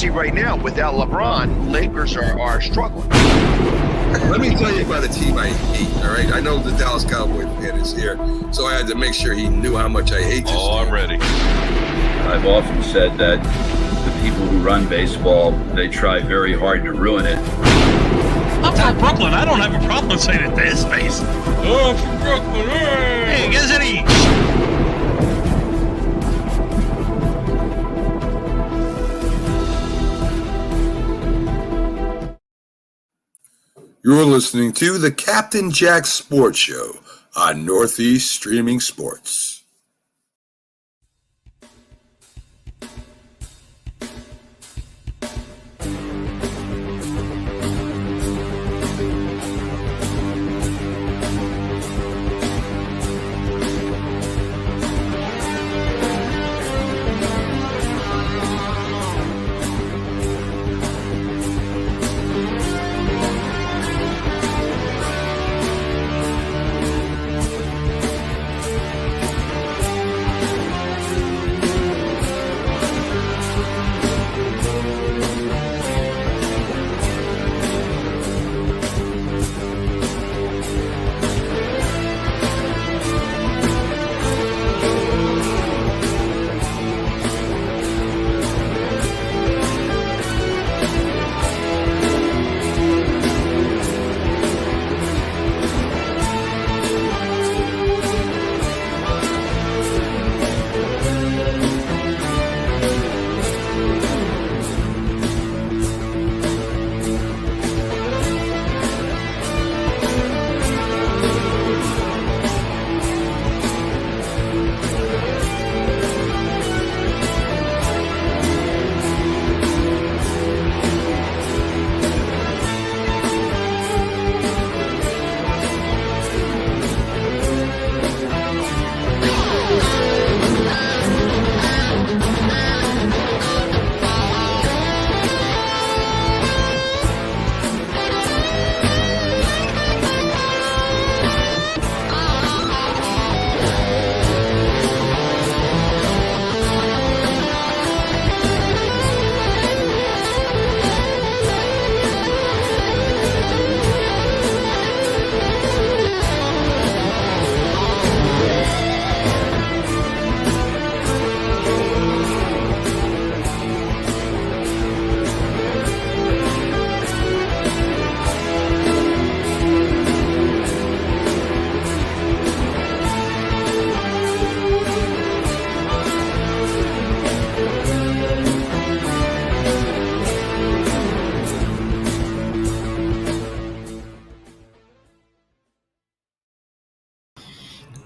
see right now, without LeBron, Lakers are struggling. Let me tell you about a team I hate, all right? I know the Dallas Cowboy fan is here, so I had to make sure he knew how much I hate this team. I'm ready. I've often said that the people who run baseball, they try very hard to ruin it. I'm from Brooklyn. I don't have a problem saying it to his face. Oh, I'm from Brooklyn. Hey, get us any. You're listening to the Captain Jack Sports Show on Northeast Streaming Sports.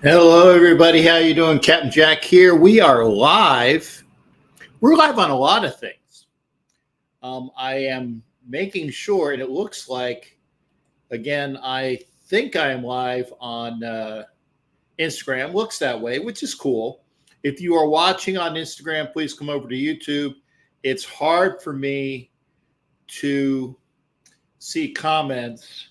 Hello, everybody. How you doing? Captain Jack here. We are live. We're live on a lot of things. I am making sure, and it looks like, again, I think I am live on Instagram. Looks that way, which is cool. If you are watching on Instagram, please come over to YouTube. It's hard for me to see comments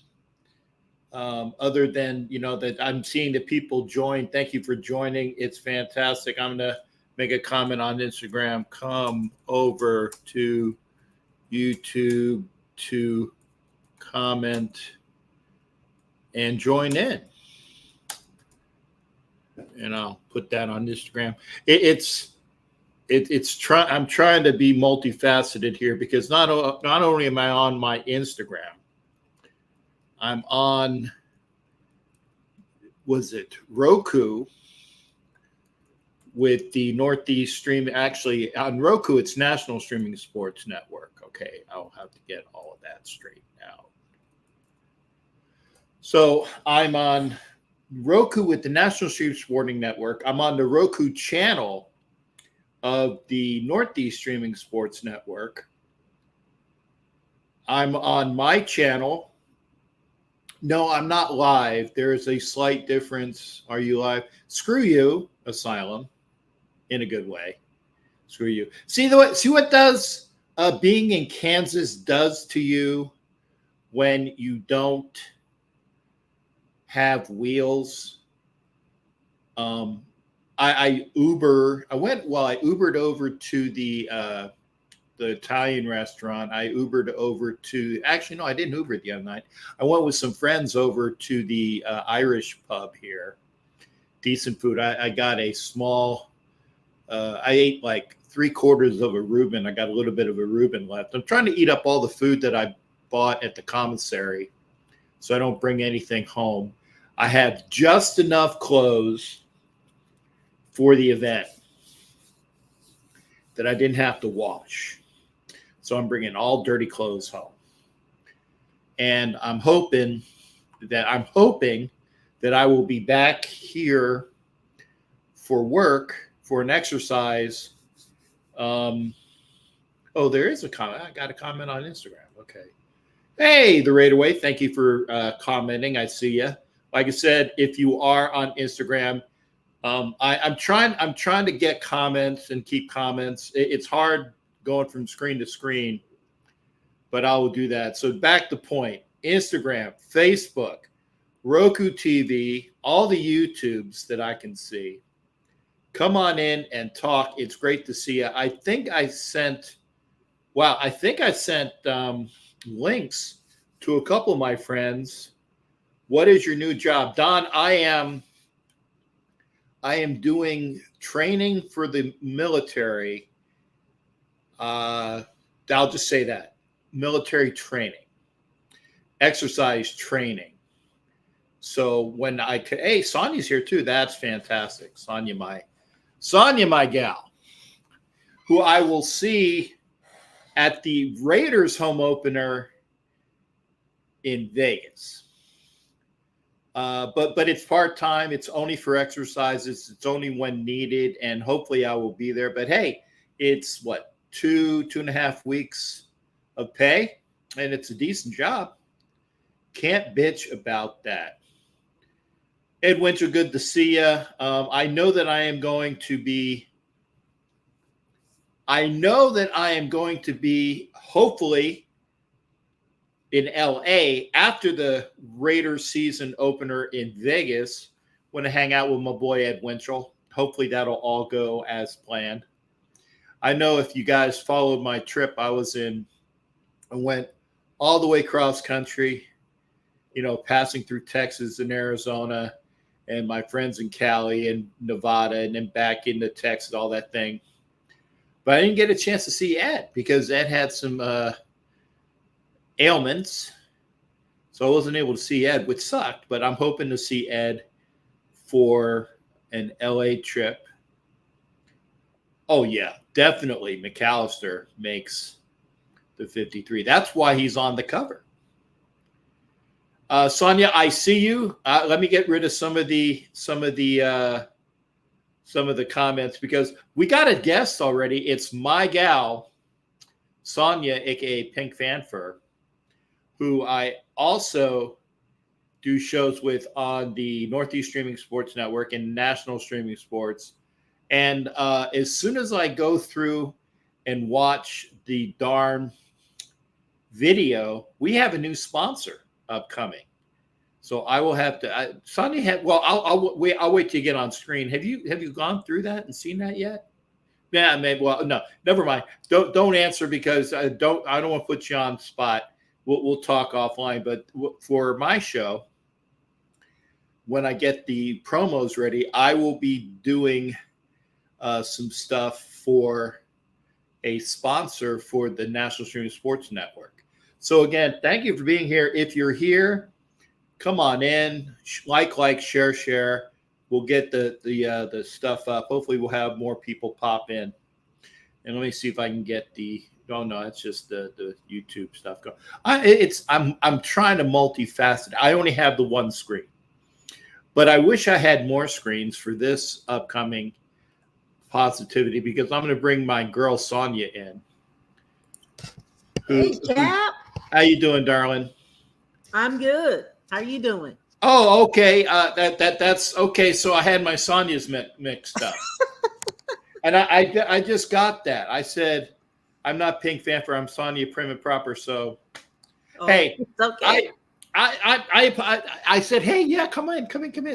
other than, that I'm seeing the people join. Thank you for joining. It's fantastic. I'm going to make a comment on Instagram. Come over to YouTube to comment and join in. And I'll put that on Instagram. I'm trying to be multifaceted here because not only am I on my Instagram, I'm on, Roku with the Northeast Stream. Actually, on Roku, it's National Streaming Sports Network. Okay, I'll have to get all of that straightened out. So I'm on Roku with the National Streaming Sporting Network. I'm on the Roku channel of the Northeast Streaming Sports Network. I'm on my channel. No, I'm not live. There is a slight difference. Are you live? Screw you, Asylum, in a good way. Screw you. See what does being in Kansas does to you when you don't have wheels. I Ubered over to the the Italian restaurant. I Ubered over to, actually, no, I didn't Uber it the other night. I went with some friends over to the Irish pub here. Decent food. I got a small, I ate like 3/4 of a Reuben. I got a little bit of a Reuben left. I'm trying to eat up all the food that I bought at the commissary so I don't bring anything home. I have just enough clothes for the event that I didn't have to wash. So I'm bringing all dirty clothes home. And I'm hoping that I will be back here for work, for an exercise. Oh, there is a comment. I got a comment on Instagram. Okay. Hey, the Raidaway. Thank you for commenting. I see you. Like I said, if you are on Instagram, I'm trying to get comments and keep comments. It's hard going from screen to screen, but I will do that. So back to point. Instagram, Facebook, Roku TV, all the YouTubes that I can see. Come on in and talk. It's great to see you. I think I sent links to a couple of my friends. What is your new job? Don, I am doing training for the military. I'll just say that. Military training. Exercise training. So when hey, Sonia's here too. That's fantastic. Sonia, my gal, who I will see at the Raiders home opener in Vegas. But it's part-time. It's only for exercises. It's only when needed, and hopefully I will be there. But hey, it's what, 2.5 weeks of pay, and it's a decent job. Can't bitch about that. Ed Winter, good to see you. I know that I am going to be hopefully in LA after the Raiders season opener in Vegas. Want to hang out with my boy Ed Winchell. Hopefully that'll all go as planned. I know if you guys followed my trip, I went all the way cross country, passing through Texas and Arizona and my friends in Cali and Nevada and then back into Texas, all that thing. But I didn't get a chance to see Ed because Ed had some ailments. So I wasn't able to see Ed, which sucked, but I'm hoping to see Ed for an LA trip. Oh, yeah, definitely. McAllister makes the 53. That's why he's on the cover. Sonia, I see you. Let me get rid of some of the comments because we got a guest already. It's my gal, Sonia, aka Pink Fanfur, who I also do shows with on the Northeast Streaming Sports Network and National Streaming Sports. And as soon as I go through and watch the darn video, we have a new sponsor upcoming. So I will have to. Sonia had. Well, I'll wait till you get on screen. Have you gone through that and seen that yet? Yeah, maybe. Well, no, never mind. Don't answer because I don't want to put you on the spot. We'll talk offline. But for my show, when I get the promos ready, I will be doing some stuff for a sponsor for the National Streaming Sports Network. So again, thank you for being here. If you're here, come on in, like, share. We'll get the stuff up. Hopefully, we'll have more people pop in. And let me see if I can get the. Oh no, it's just the YouTube stuff going. I'm trying to multifaceted. I only have the one screen, but I wish I had more screens for this upcoming positivity because I'm going to bring my girl Sonia in. Hey, Cap. How you doing, darling? I'm good. How you doing? Oh, okay. That's okay. So I had my Sonia's mixed up, and I just got that. I said I'm not Pink Fanfur. I'm Sonia Prim and Proper. So hey, it's okay. I said, hey, yeah, come in.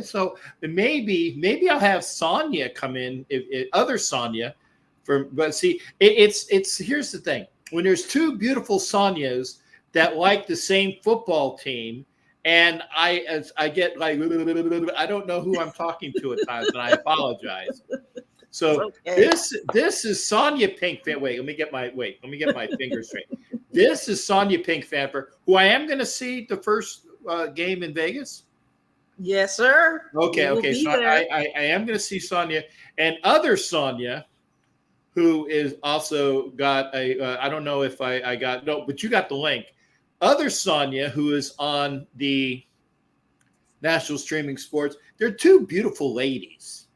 So maybe I'll have Sonia come in, if other Sonia But see, it's here's the thing: when there's two beautiful Sonias that like the same football team, and I get like I don't know who I'm talking to at times, and I apologize. So this is Sonia Pink. Wait, let me get my fingers straight. This is Sonia Pink Fanfer, who I am going to see the first game in Vegas. Yes, sir. Okay. So I am going to see Sonia and other Sonia, who is also got I don't know if I got no, but you got the link. Other Sonia, who is on the National Streaming Sports. They're two beautiful ladies,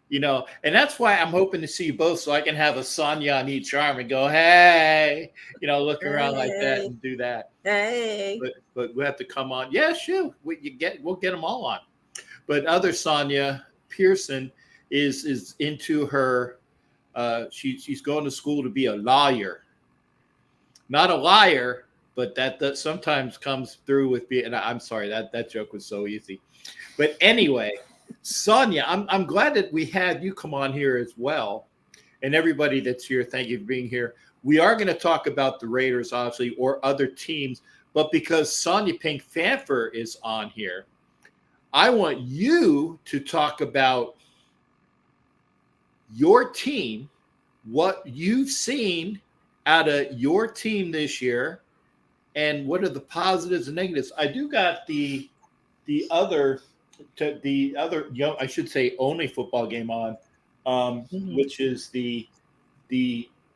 and that's why I'm hoping to see you both, so I can have a Sonia on each arm and go, hey, look around like that and do that. Hey, but we have to come on. Yeah, sure. We'll get them all on. But other Sonia Pearson is into her. She's going to school to be a lawyer, not a liar, but that sometimes comes through with being. I'm sorry, that joke was so easy, but anyway, Sonia, I'm glad that we had you come on here as well, and everybody that's here. Thank you for being here. We are going to talk about the Raiders, obviously, or other teams, but because Sonia Pink Fanfer is on here, I want you to talk about your team, what you've seen out of your team this year, and what are the positives and negatives. I do got the other, I should say, only football game on, which is the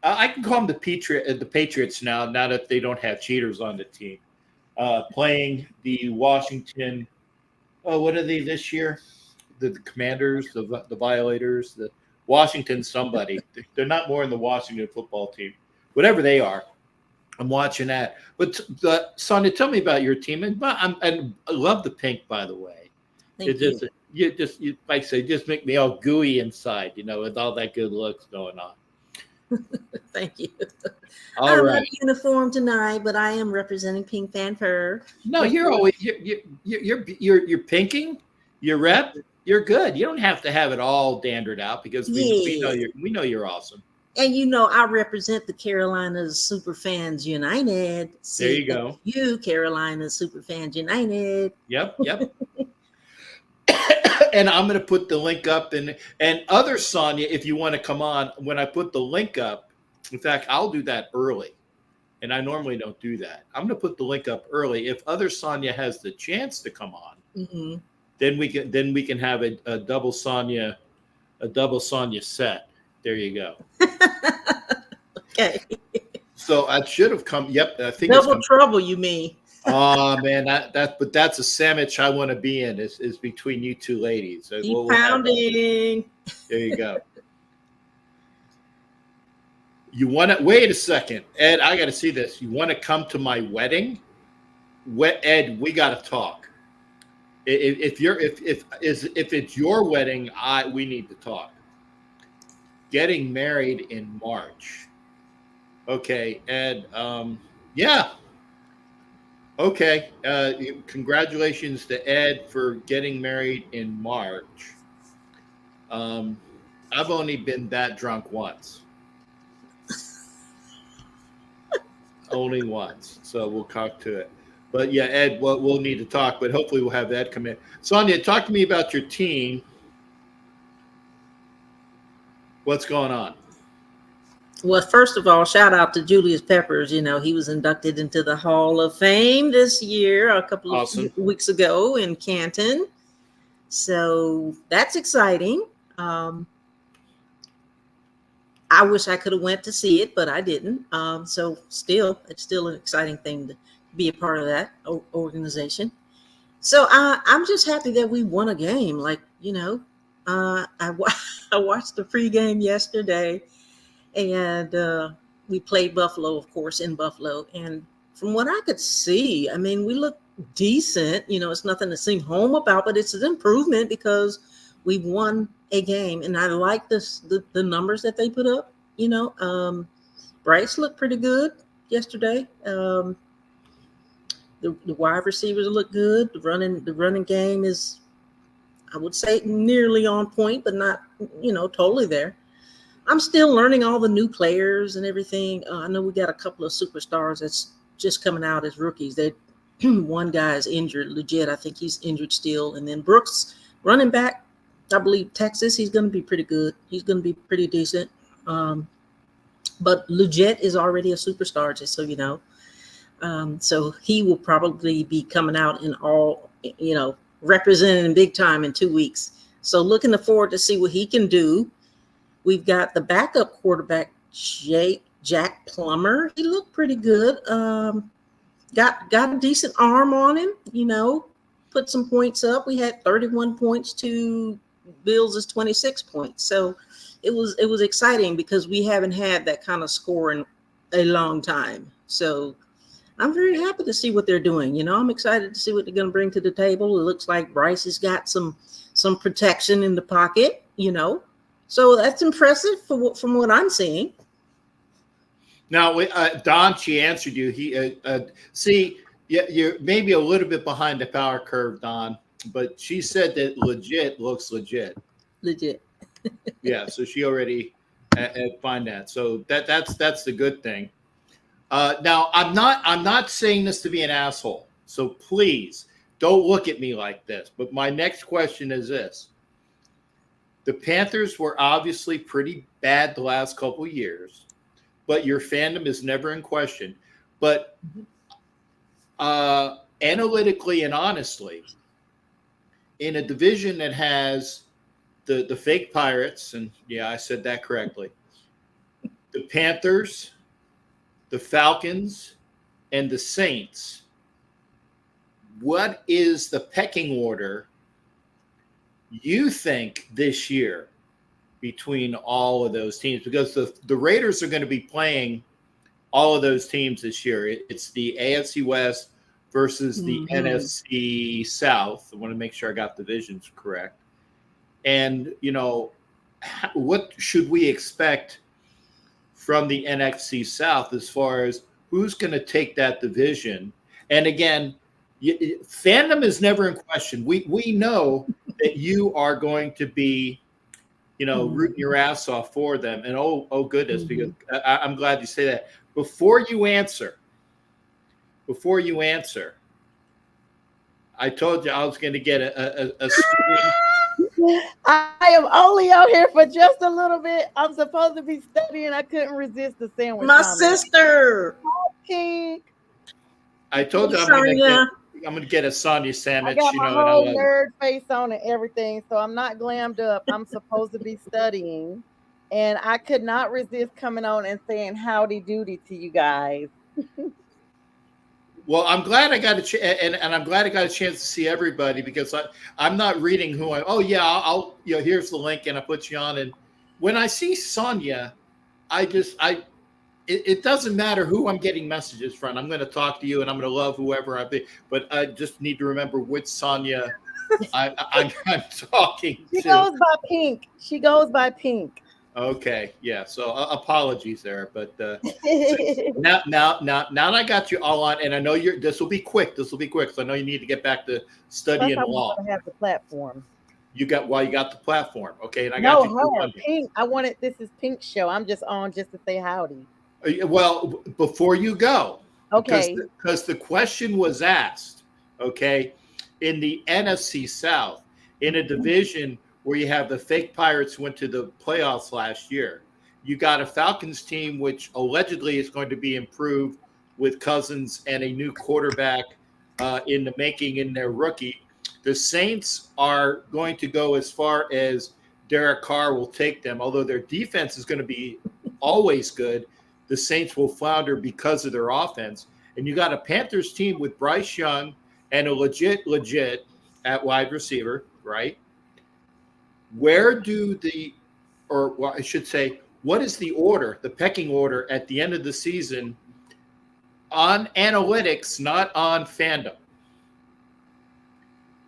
I can call them the Patriots now that they don't have cheaters on the team, playing the Washington. Oh, what are they this year? The Commanders, the Violators, the Washington somebody. They're not more in the Washington football team. Whatever they are, I'm watching that. But Sonia, tell me about your team. And I love the pink, by the way. Thank you. You like I say, just make me all gooey inside, with all that good looks going on. Thank you. All right. Not uniform tonight, but I am representing Pink Fanfer. No, you're always you're pinking, you're rep, you're good. You don't have to have it all dandered out because we know you're awesome. And I represent the Carolinas Superfans United. There you go. You Carolina Superfans United. Yep. And I'm going to put the link up, and other Sonia, if you want to come on, when I put the link up, in fact, I'll do that early, and I normally don't do that. I'm going to put the link up early. If other Sonia has the chance to come on, then we can have a double Sonia set. There you go. Okay. So I should have come. Yep, I think double trouble. You mean? Oh man, that's a sandwich I want to be in. Is between you two ladies. Keep pounding. There you go. You want to wait a second, Ed? I got to see this. You want to come to my wedding? Ed, we got to talk. If it's your wedding, we need to talk. Getting married in March. Okay, Ed. Yeah. Okay. Congratulations to Ed for getting married in March. I've only been that drunk once. Only once. So we'll talk to it. But yeah, Ed, we'll need to talk, but hopefully we'll have Ed come in. Sonia, talk to me about your team. What's going on? Well, first of all, shout out to Julius Peppers. He was inducted into the Hall of Fame this year, a couple of weeks ago in Canton. So that's exciting. I wish I could have went to see it, but I didn't. So it's still an exciting thing to be a part of that organization. So I'm just happy that we won a game. I watched the pregame yesterday. And we played Buffalo, of course, in Buffalo. And from what I could see, we look decent. It's nothing to sing home about, but it's an improvement because we won a game. And I like the numbers that they put up. Bryce looked pretty good yesterday. The wide receivers look good. The running game is, I would say, nearly on point, but not, totally there. I'm still learning all the new players and everything. I know we got a couple of superstars that's just coming out as rookies. That one guy is injured, legit. I think he's injured still. And then Brooks, running back, I believe Texas. He's going to be pretty good. He's going to be pretty decent. But legit is already a superstar, just so you know. So he will probably be coming out in all, representing big time in 2 weeks. So looking forward to see what he can do. We've got the backup quarterback, Jack Plummer. He looked pretty good. Got a decent arm on him, put some points up. We had 31 points to Bills' 26 points. So it was exciting because we haven't had that kind of score in a long time. So I'm very happy to see what they're doing. I'm excited to see what they're going to bring to the table. It looks like Bryce has got some protection in the pocket, So that's impressive from what I'm seeing. Now, Don, she answered you. You're maybe a little bit behind the power curve, Don, but she said that legit looks legit. Legit. Yeah, so she already find that. So that's the good thing. Now, I'm not saying this to be an asshole. So please don't look at me like this. But my next question is this. The Panthers were obviously pretty bad the last couple of years, but your fandom is never in question. But analytically and honestly, in a division that has the fake Pirates, and yeah, I said that correctly, the Panthers, the Falcons, and the Saints, what is the pecking order you think this year between all of those teams? Because the Raiders are going to be playing all of those teams this year. It's the AFC West versus the NFC South. I want to make sure I got the divisions correct. And, what should we expect from the NFC South as far as who's going to take that division? And again, fandom is never in question. We know that you are going to be, rooting your ass off for them. And oh goodness, because I'm glad you say that. Before you answer, I told you I was going to get a I am only out here for just a little bit. I'm supposed to be studying. I couldn't resist the sandwich. My sister. Pink. I told you I'm going to get a Sonya sandwich. I got my whole nerd face on and everything, so I'm not glammed up. I'm supposed to be studying, and I could not resist coming on and saying howdy doody to you guys. Well, I'm glad I got a chance, and I'm glad I got a chance to see everybody because I'm not reading who I. Oh yeah, I'll here's the link and I put you on. And when I see Sonya, it doesn't matter who I'm getting messages from. I'm going to talk to you and I'm going to love whoever I be. But I just need to remember which Sonya I'm talking to. She goes by Pink. Okay, yeah. So apologies there, but now I got you all on, and I know this will be quick. So I know you need to get back to studying law. I have the platform. You got the platform, okay? And I got you. Pink. This is Pink's show. I'm just on just to say howdy. Well, before you go, okay, because the question was asked, okay, in the NFC South, in a division where you have the fake Pirates who went to the playoffs last year. You got a Falcons team which allegedly is going to be improved with Cousins and a new quarterback in the making in their rookie. The Saints are going to go as far as Derek Carr will take them. Although their defense is going to be always good, the Saints will flounder because of their offense. And you got a Panthers team with Bryce Young and a legit at wide receiver, right? Where do what is the order, the pecking order at the end of the season on analytics, not on fandom?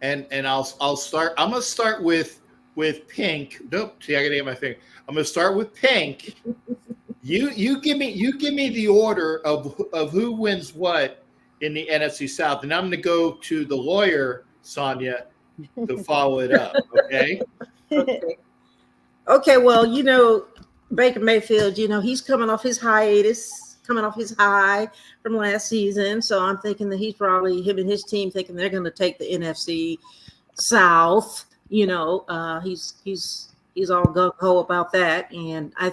And I'll start. I'm gonna start with Pink. Nope. See, I gotta get my finger. I'm gonna start with Pink. You give me the order of who wins what in the NFC South, and I'm gonna go to the lawyer Sonya to follow it up. Okay. Okay. Well, Baker Mayfield, he's coming off his hiatus, coming off his high from last season. So I'm thinking that him and his team thinking they're going to take the NFC South. He's all gung ho about that, and I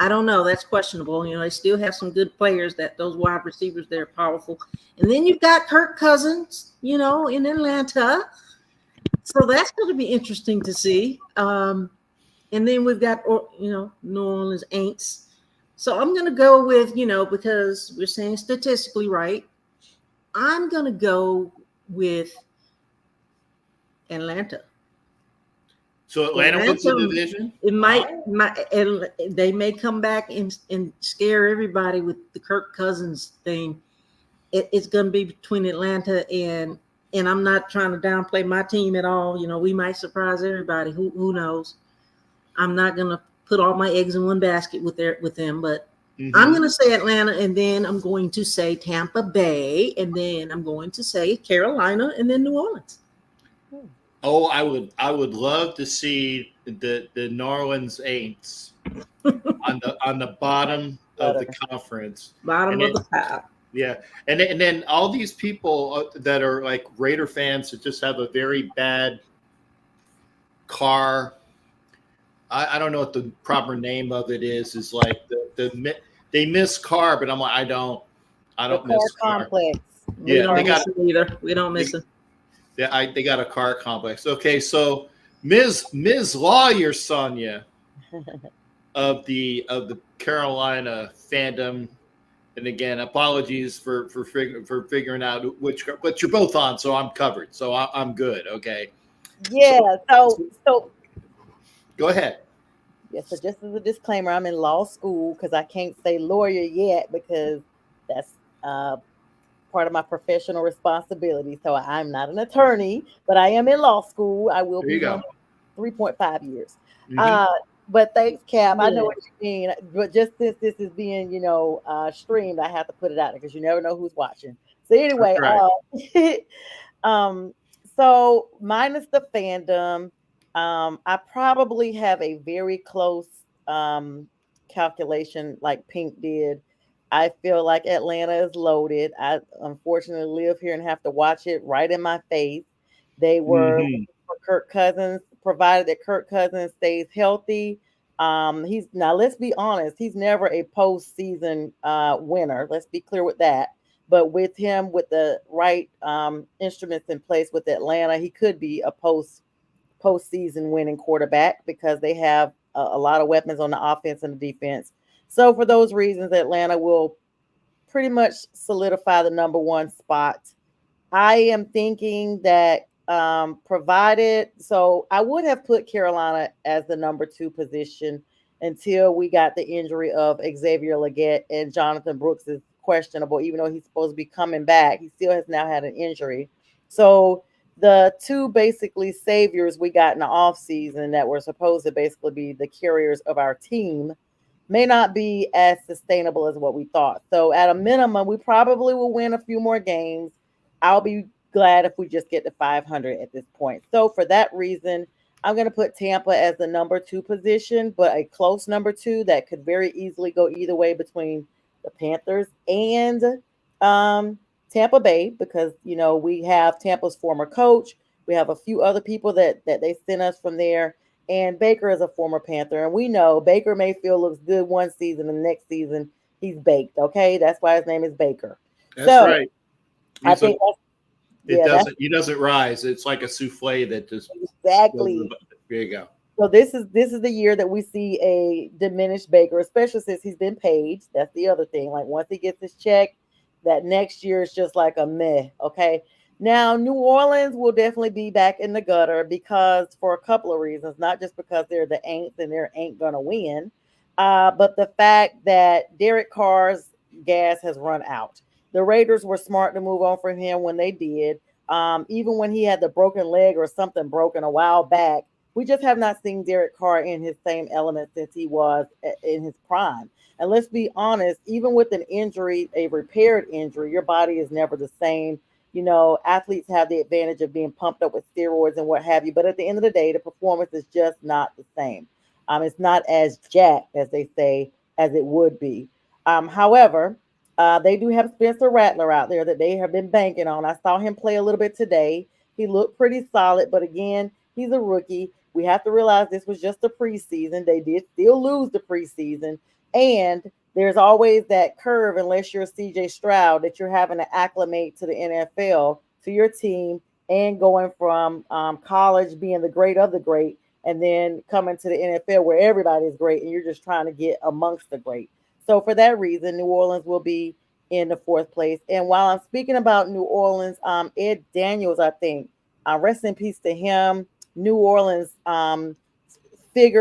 don't know. That's questionable. They still have some good players, those wide receivers, they're powerful. And then you've got Kirk Cousins, in Atlanta. So that's going to be interesting to see. And then we've got, New Orleans Aints. So I'm going to go with, because we're saying statistically right, I'm going to go with Atlanta. So Atlanta wins the division? They may come back and scare everybody with the Kirk Cousins thing. It's going to be between Atlanta and I'm not trying to downplay my team at all. We might surprise everybody. Who knows? I'm not going to put all my eggs in one basket with them, but I'm going to say Atlanta, and then I'm going to say Tampa Bay, and then I'm going to say Carolina, and then New Orleans. Oh, I would love to see the New Orleans Aints on the bottom of the conference. Bottom of the pile. Yeah. And then all these people that are like Raider fans that just have a very bad car. I don't know what the proper name of it is like they miss car, but I'm like, I don't miss car complex. Yeah, we don't miss it either. We don't miss it. Yeah, they got a car complex. Okay, so Ms. Lawyer Sonia of the Carolina fandom, and again, apologies for figuring out which, but you're both on, so I'm covered, so I'm good. Okay. Yeah. So go ahead. Yeah. So just as a disclaimer, I'm in law school because I can't say lawyer yet because that's part of my professional responsibility. So I'm not an attorney, but I am in law school. I will be 3.5 years. But thanks, Cap. I know what you mean. But just since this is being, streamed, I have to put it out there because you never know who's watching. So anyway, so minus the fandom, I probably have a very close calculation like Pink did. I feel like Atlanta is loaded. I unfortunately live here and have to watch it right in my face. They were for Kirk Cousins, provided that Kirk Cousins stays healthy. Let's be honest, he's never a postseason winner. Let's be clear with that. But with him, with the right instruments in place with Atlanta, he could be a postseason winning quarterback because they have a lot of weapons on the offense and the defense. So for those reasons, Atlanta will pretty much solidify the number one spot. I am thinking that so I would have put Carolina as the number 2 position until we got the injury of Xavier Legette, and Jonathan Brooks is questionable, even though he's supposed to be coming back. He still has now had an injury. So the 2 basically saviors we got in the offseason that were supposed to basically be the carriers of our team may not be as sustainable as what we thought. So at a minimum, we probably will win a few more games. I'll be glad if we just get to 500 at this point. So for that reason, I'm going to put Tampa as the number 2 position, but a close number 2 that could very easily go either way between the Panthers and Tampa Bay, because, we have Tampa's former coach. We have a few other people that they sent us from there. And Baker is a former Panther. And we know Baker Mayfield looks good one season, and the next season he's baked. Okay. That's why his name is Baker. That's right. I think he doesn't rise. It's like a souffle that just exactly. There you go. So this is the year that we see a diminished Baker, especially since he's been paid. That's the other thing. Like once he gets his check, that next year is just like a meh. Okay. Now, New Orleans will definitely be back in the gutter because for a couple of reasons, not just because they're the Aints and they ain't going to win, but the fact that Derek Carr's gas has run out. The Raiders were smart to move on from him when they did. Even when he had the broken leg or something broken a while back, we just have not seen Derek Carr in his same element since he was in his prime. And let's be honest, even with an injury, a repaired injury, your body is never the same. Athletes have the advantage of being pumped up with steroids and what have you. But at the end of the day, the performance is just not the same. It's not as jacked as they say as it would be. However, they do have Spencer Rattler out there that they have been banking on. I saw him play a little bit today. He looked pretty solid, but again, he's a rookie. We have to realize this was just the preseason. They did still lose the preseason, and there's always that curve, unless you're CJ Stroud, that you're having to acclimate to the NFL, to your team, and going from college being the great of the great, and then coming to the NFL where everybody is great, and you're just trying to get amongst the great. So for that reason, New Orleans will be in the 4th place. And while I'm speaking about New Orleans, Ed Daniels, I think, rest in peace to him. New Orleans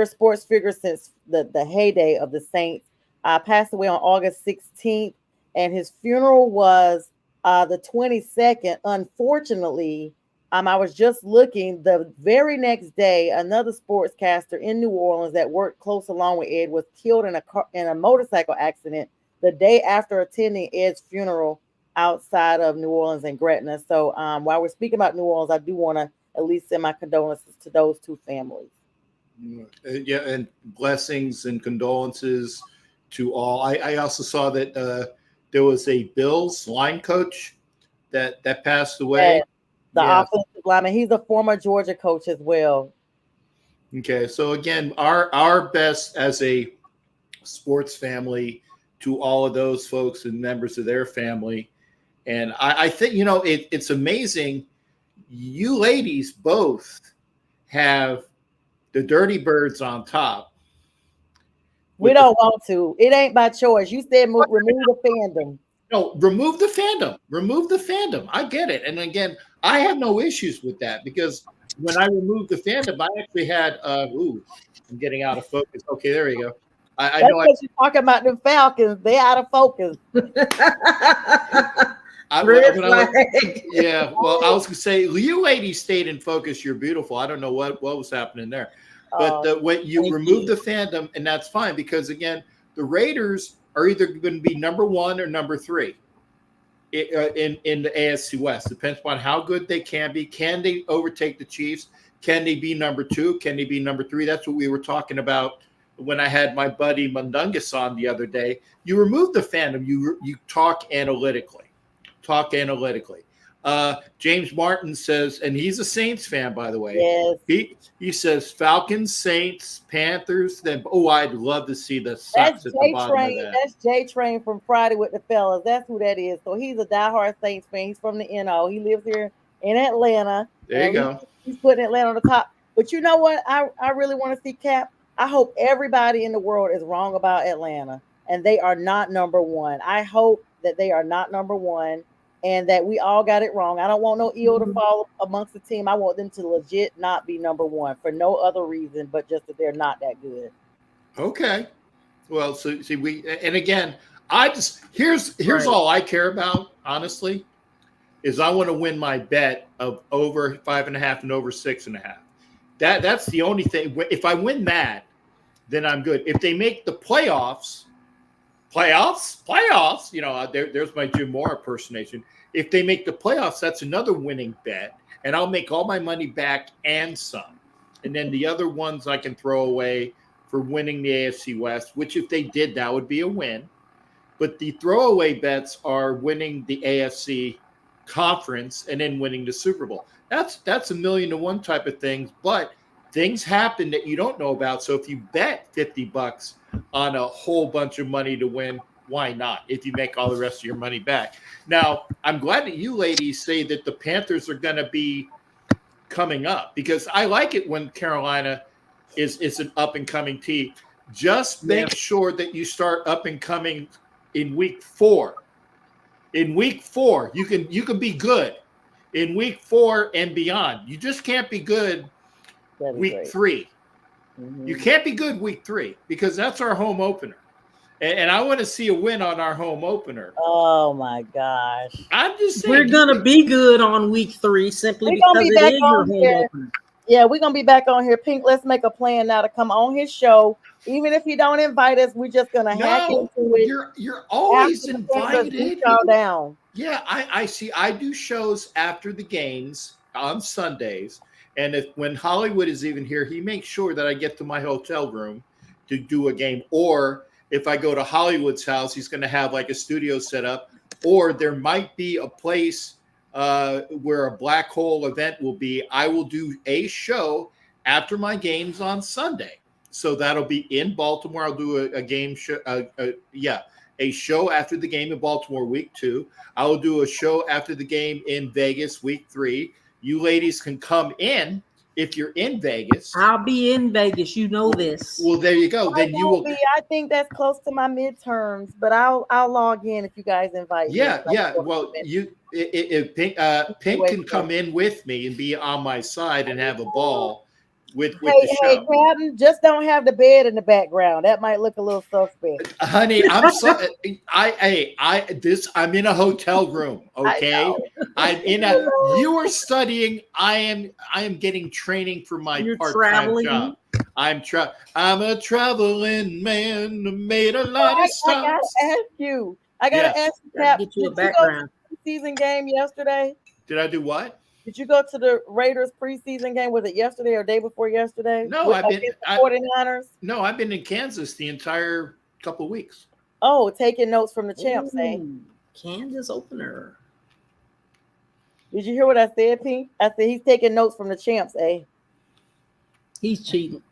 sports figure since the heyday of the Saints, passed away on August 16th, and his funeral was the 22nd. Unfortunately, I was just looking, the very next day, another sportscaster in New Orleans that worked close along with Ed was killed in a motorcycle accident the day after attending Ed's funeral outside of New Orleans and Gretna. So while we're speaking about New Orleans, I do want to at least send my condolences to those two families. Yeah, and blessings and condolences to all. I also saw that there was a Bills line coach that passed away. Yeah, the offensive lineman. He's a former Georgia coach as well. Okay, so again, our best as a sports family to all of those folks and members of their family. And I think, it's amazing. You ladies both have the Dirty Birds on top. We don't want to. It ain't by choice. You said remove the fandom. No, remove the fandom. Remove the fandom. I get it. And again, I have no issues with that because when I removed the fandom, I actually had I'm getting out of focus. Okay, there you go. I know you're talking about the Falcons. They're out of focus. Yeah, well, I was gonna say you ladies stayed in focus. You're beautiful. I don't know what was happening there, but what you removed the fandom, and that's fine because again, the Raiders are either going to be number 1 or number 3 in the AFC West. Depends upon how good they can be. Can they overtake the Chiefs? Can they be number 2? Can they be number 3? That's what we were talking about when I had my buddy Mundungus on the other day. You remove the fandom. You talk analytically. James Martin says, and he's a Saints fan, by the way. Yes. He says Falcons, Saints, Panthers. Then I'd love to see the Sox at the bottom of that. That's J Train from Friday with the Fellas. That's who that is. So he's a diehard Saints fan. He's from the NO. He lives here in Atlanta. There you go. He's putting Atlanta on the top. But you know what? I really want to see, Cap. I hope everybody in the world is wrong about Atlanta and they are not number 1. I hope that they are not number 1. And that we all got it wrong. I don't want no ill to fall amongst the team. I want them to legit not be number 1 for no other reason but just that they're not that good. Okay. Well, so see, and again, here's right. All I care about, honestly, is I want to win my bet of over 5.5 and over 6.5. That's the only thing. If I win that, then I'm good. If they make the playoffs, there's my Jim Moore impersonation. If they make the playoffs, that's another winning bet, and I'll make all my money back and some. And then the other ones I can throw away for winning the AFC West, which if they did, that would be a win. But the throwaway bets are winning the AFC conference and then winning the Super Bowl. That's $1 million to 1 type of things, but things happen that you don't know about. So if you bet $50 on a whole bunch of money to win, why not? If you make all the rest of your money back. Now, I'm glad that you ladies say that the Panthers are going to be coming up because I like it when Carolina is an up and coming team. Just make sure that you start up and coming in week 4. In week 4, you can be good. In week 4 and beyond, you just can't be good week 3. Mm-hmm. You can't be good week 3 because that's our home opener. And I want to see a win on our home opener. Oh, my gosh. I'm just saying. We're going to be good on week 3 simply because it is your home opener. Yeah, we're going to be back on here. Pink, let's make a plan now to come on his show. Even if you don't invite us, we're just going to hack into it. You're always invited. Down. Yeah, I see. I do shows after the games on Sundays. And when Hollywood is even here, he makes sure that I get to my hotel room to do a game. Or if I go to Hollywood's house, he's going to have like a studio set up. Or there might be a place where a black hole event will be. I will do a show after my games on Sunday. So that'll be in Baltimore. I'll do a game show. A show after the game in Baltimore week 2. I will do a show after the game in Vegas week 3. You ladies can come in if you're in Vegas. I'll be in Vegas. You know this. Well, there you go. Then you will. I think that's close to my midterms, but I'll log in if you guys invite me. Yeah. Well, Pink can come in with me and be on my side and have a ball with the show. Hey, Captain, just don't have the bed in the background. That might look a little suspect. Honey, I'm sorry. I'm in a hotel room. Okay, you are studying. I am getting training for my part-time job. I'm a traveling man, made a lot of stops. I gotta ask you, Cap. Get you a background. Preseason game yesterday. Did I do what? Did you go to the Raiders preseason game? Was it yesterday or day before yesterday? No, I've been 49ers. No, I've been in Kansas the entire couple of weeks. Oh, taking notes from the champs, eh? Kansas opener. Did you hear what I said, Pink? I said he's taking notes from the champs, eh? He's cheating.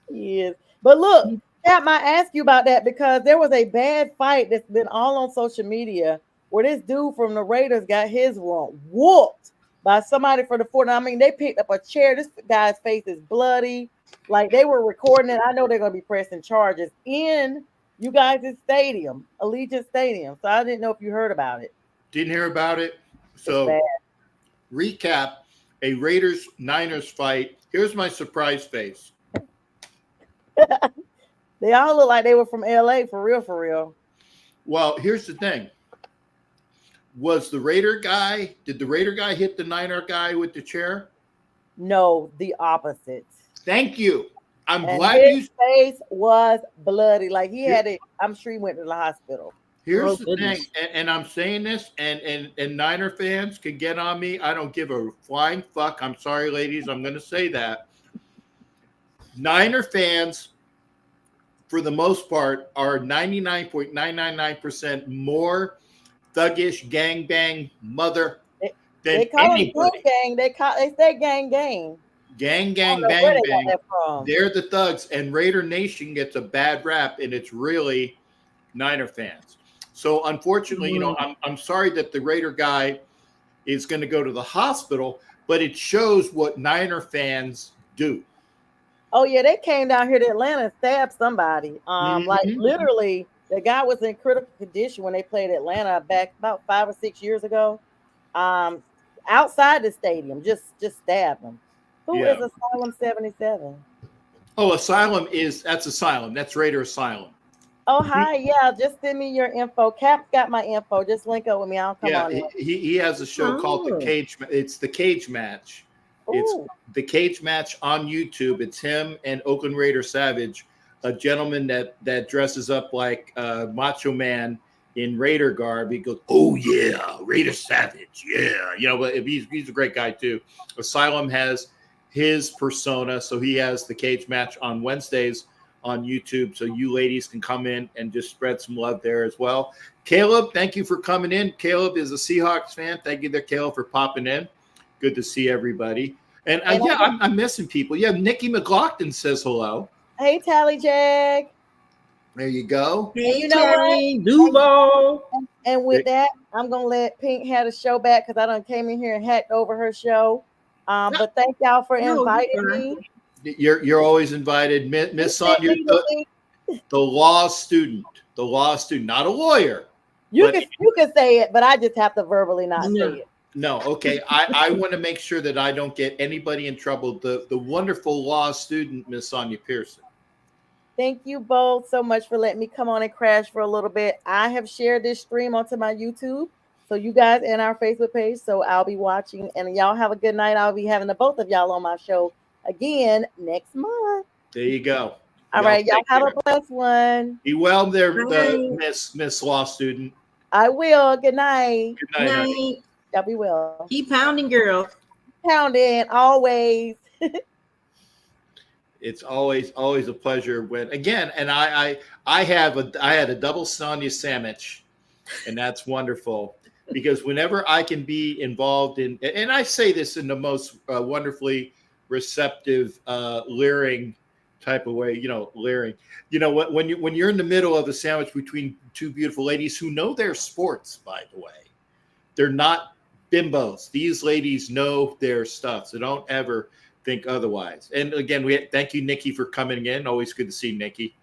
He is. But look, Cap, I ask you about that because there was a bad fight that's been all on social media where this dude from the Raiders got his whooped by somebody for the 49ers. I mean, they picked up a chair. This guy's face is bloody. Like they were recording it. I know they're going to be pressing charges in you guys' stadium, Allegiant Stadium. So I didn't know if you heard about it. Didn't hear about it. So recap, a Raiders-Niners fight. Here's my surprise face. They all look like they were from LA for real. Well, here's the thing. Did the Raider guy hit the Niner guy with the chair? No, the opposite. Thank you. I'm and glad his face was bloody. Like he had it. I'm sure he went to the hospital. Here's the thing, and I'm saying this, and Niner fans can get on me. I don't give a flying fuck. I'm sorry, ladies. I'm going to say that. Niner fans, for the most part, are 99.999% more thuggish, gangbang mother than they call anybody. Gang. They say gang. Gang, bang, bang. They're the thugs, and Raider Nation gets a bad rap, and it's really Niner fans. So unfortunately, I'm sorry that the Raider guy is going to go to the hospital, but it shows what Niner fans do. Oh yeah, they came down here to Atlanta and stabbed somebody. Like literally, the guy was in critical condition when they played Atlanta back about 5 or 6 years ago. Outside the stadium, just stabbed him. Who is Asylum 77? Oh, that's Asylum. That's Raider Asylum. Oh, hi. Yeah, just send me your info. Cap's got my info. Just link up with me. I'll come on in. He has a show called The Cage. It's The Cage Match. Ooh. It's The Cage Match on YouTube. It's him and Oakland Raider Savage, a gentleman that dresses up like Macho Man in Raider garb. He goes, "Oh yeah, Raider Savage, yeah." But he's a great guy too. Asylum has his persona, so he has The Cage Match on Wednesdays on YouTube, so you ladies can come in and just spread some love there as well. Caleb, thank you for coming in. Caleb is a Seahawks fan. Thank you there, Caleb, for popping in. Good to see everybody. And I'm missing people. Yeah, Nikki McLaughlin says hello. Hey, Tally Jag. There you go. Hey, you know what? Duval. And with that, I'm gonna let Pink have the show back because I done came in here and hacked over her show. But thank y'all for inviting me. You're always invited, Miss Sonia, the law student, not a lawyer. You can say it, but I just have to verbally not say it. No, okay. I want to make sure that I don't get anybody in trouble. The wonderful law student, Miss Sonia Pearson. Thank you both so much for letting me come on and crash for a little bit. I have shared this stream onto my YouTube, so you guys and our Facebook page. So I'll be watching, and y'all have a good night. I'll be having the both of y'all on my show again next month. There you go. All right, y'all have a blessed one. Be well there, Miss Law student. I will. Good night. Good night. Y'all be well. Keep pounding, girl. Pounding always. It's always a pleasure when again, and I had a double Sonia sandwich, and that's wonderful because whenever I can be involved in, and I say this in the most wonderfully receptive, leering type of way, leering. When you're in the middle of a sandwich between two beautiful ladies who know their sports, by the way, they're not bimbos. These ladies know their stuff, so don't ever think otherwise. And again, thank you, Nikki, for coming in. Always good to see Nikki.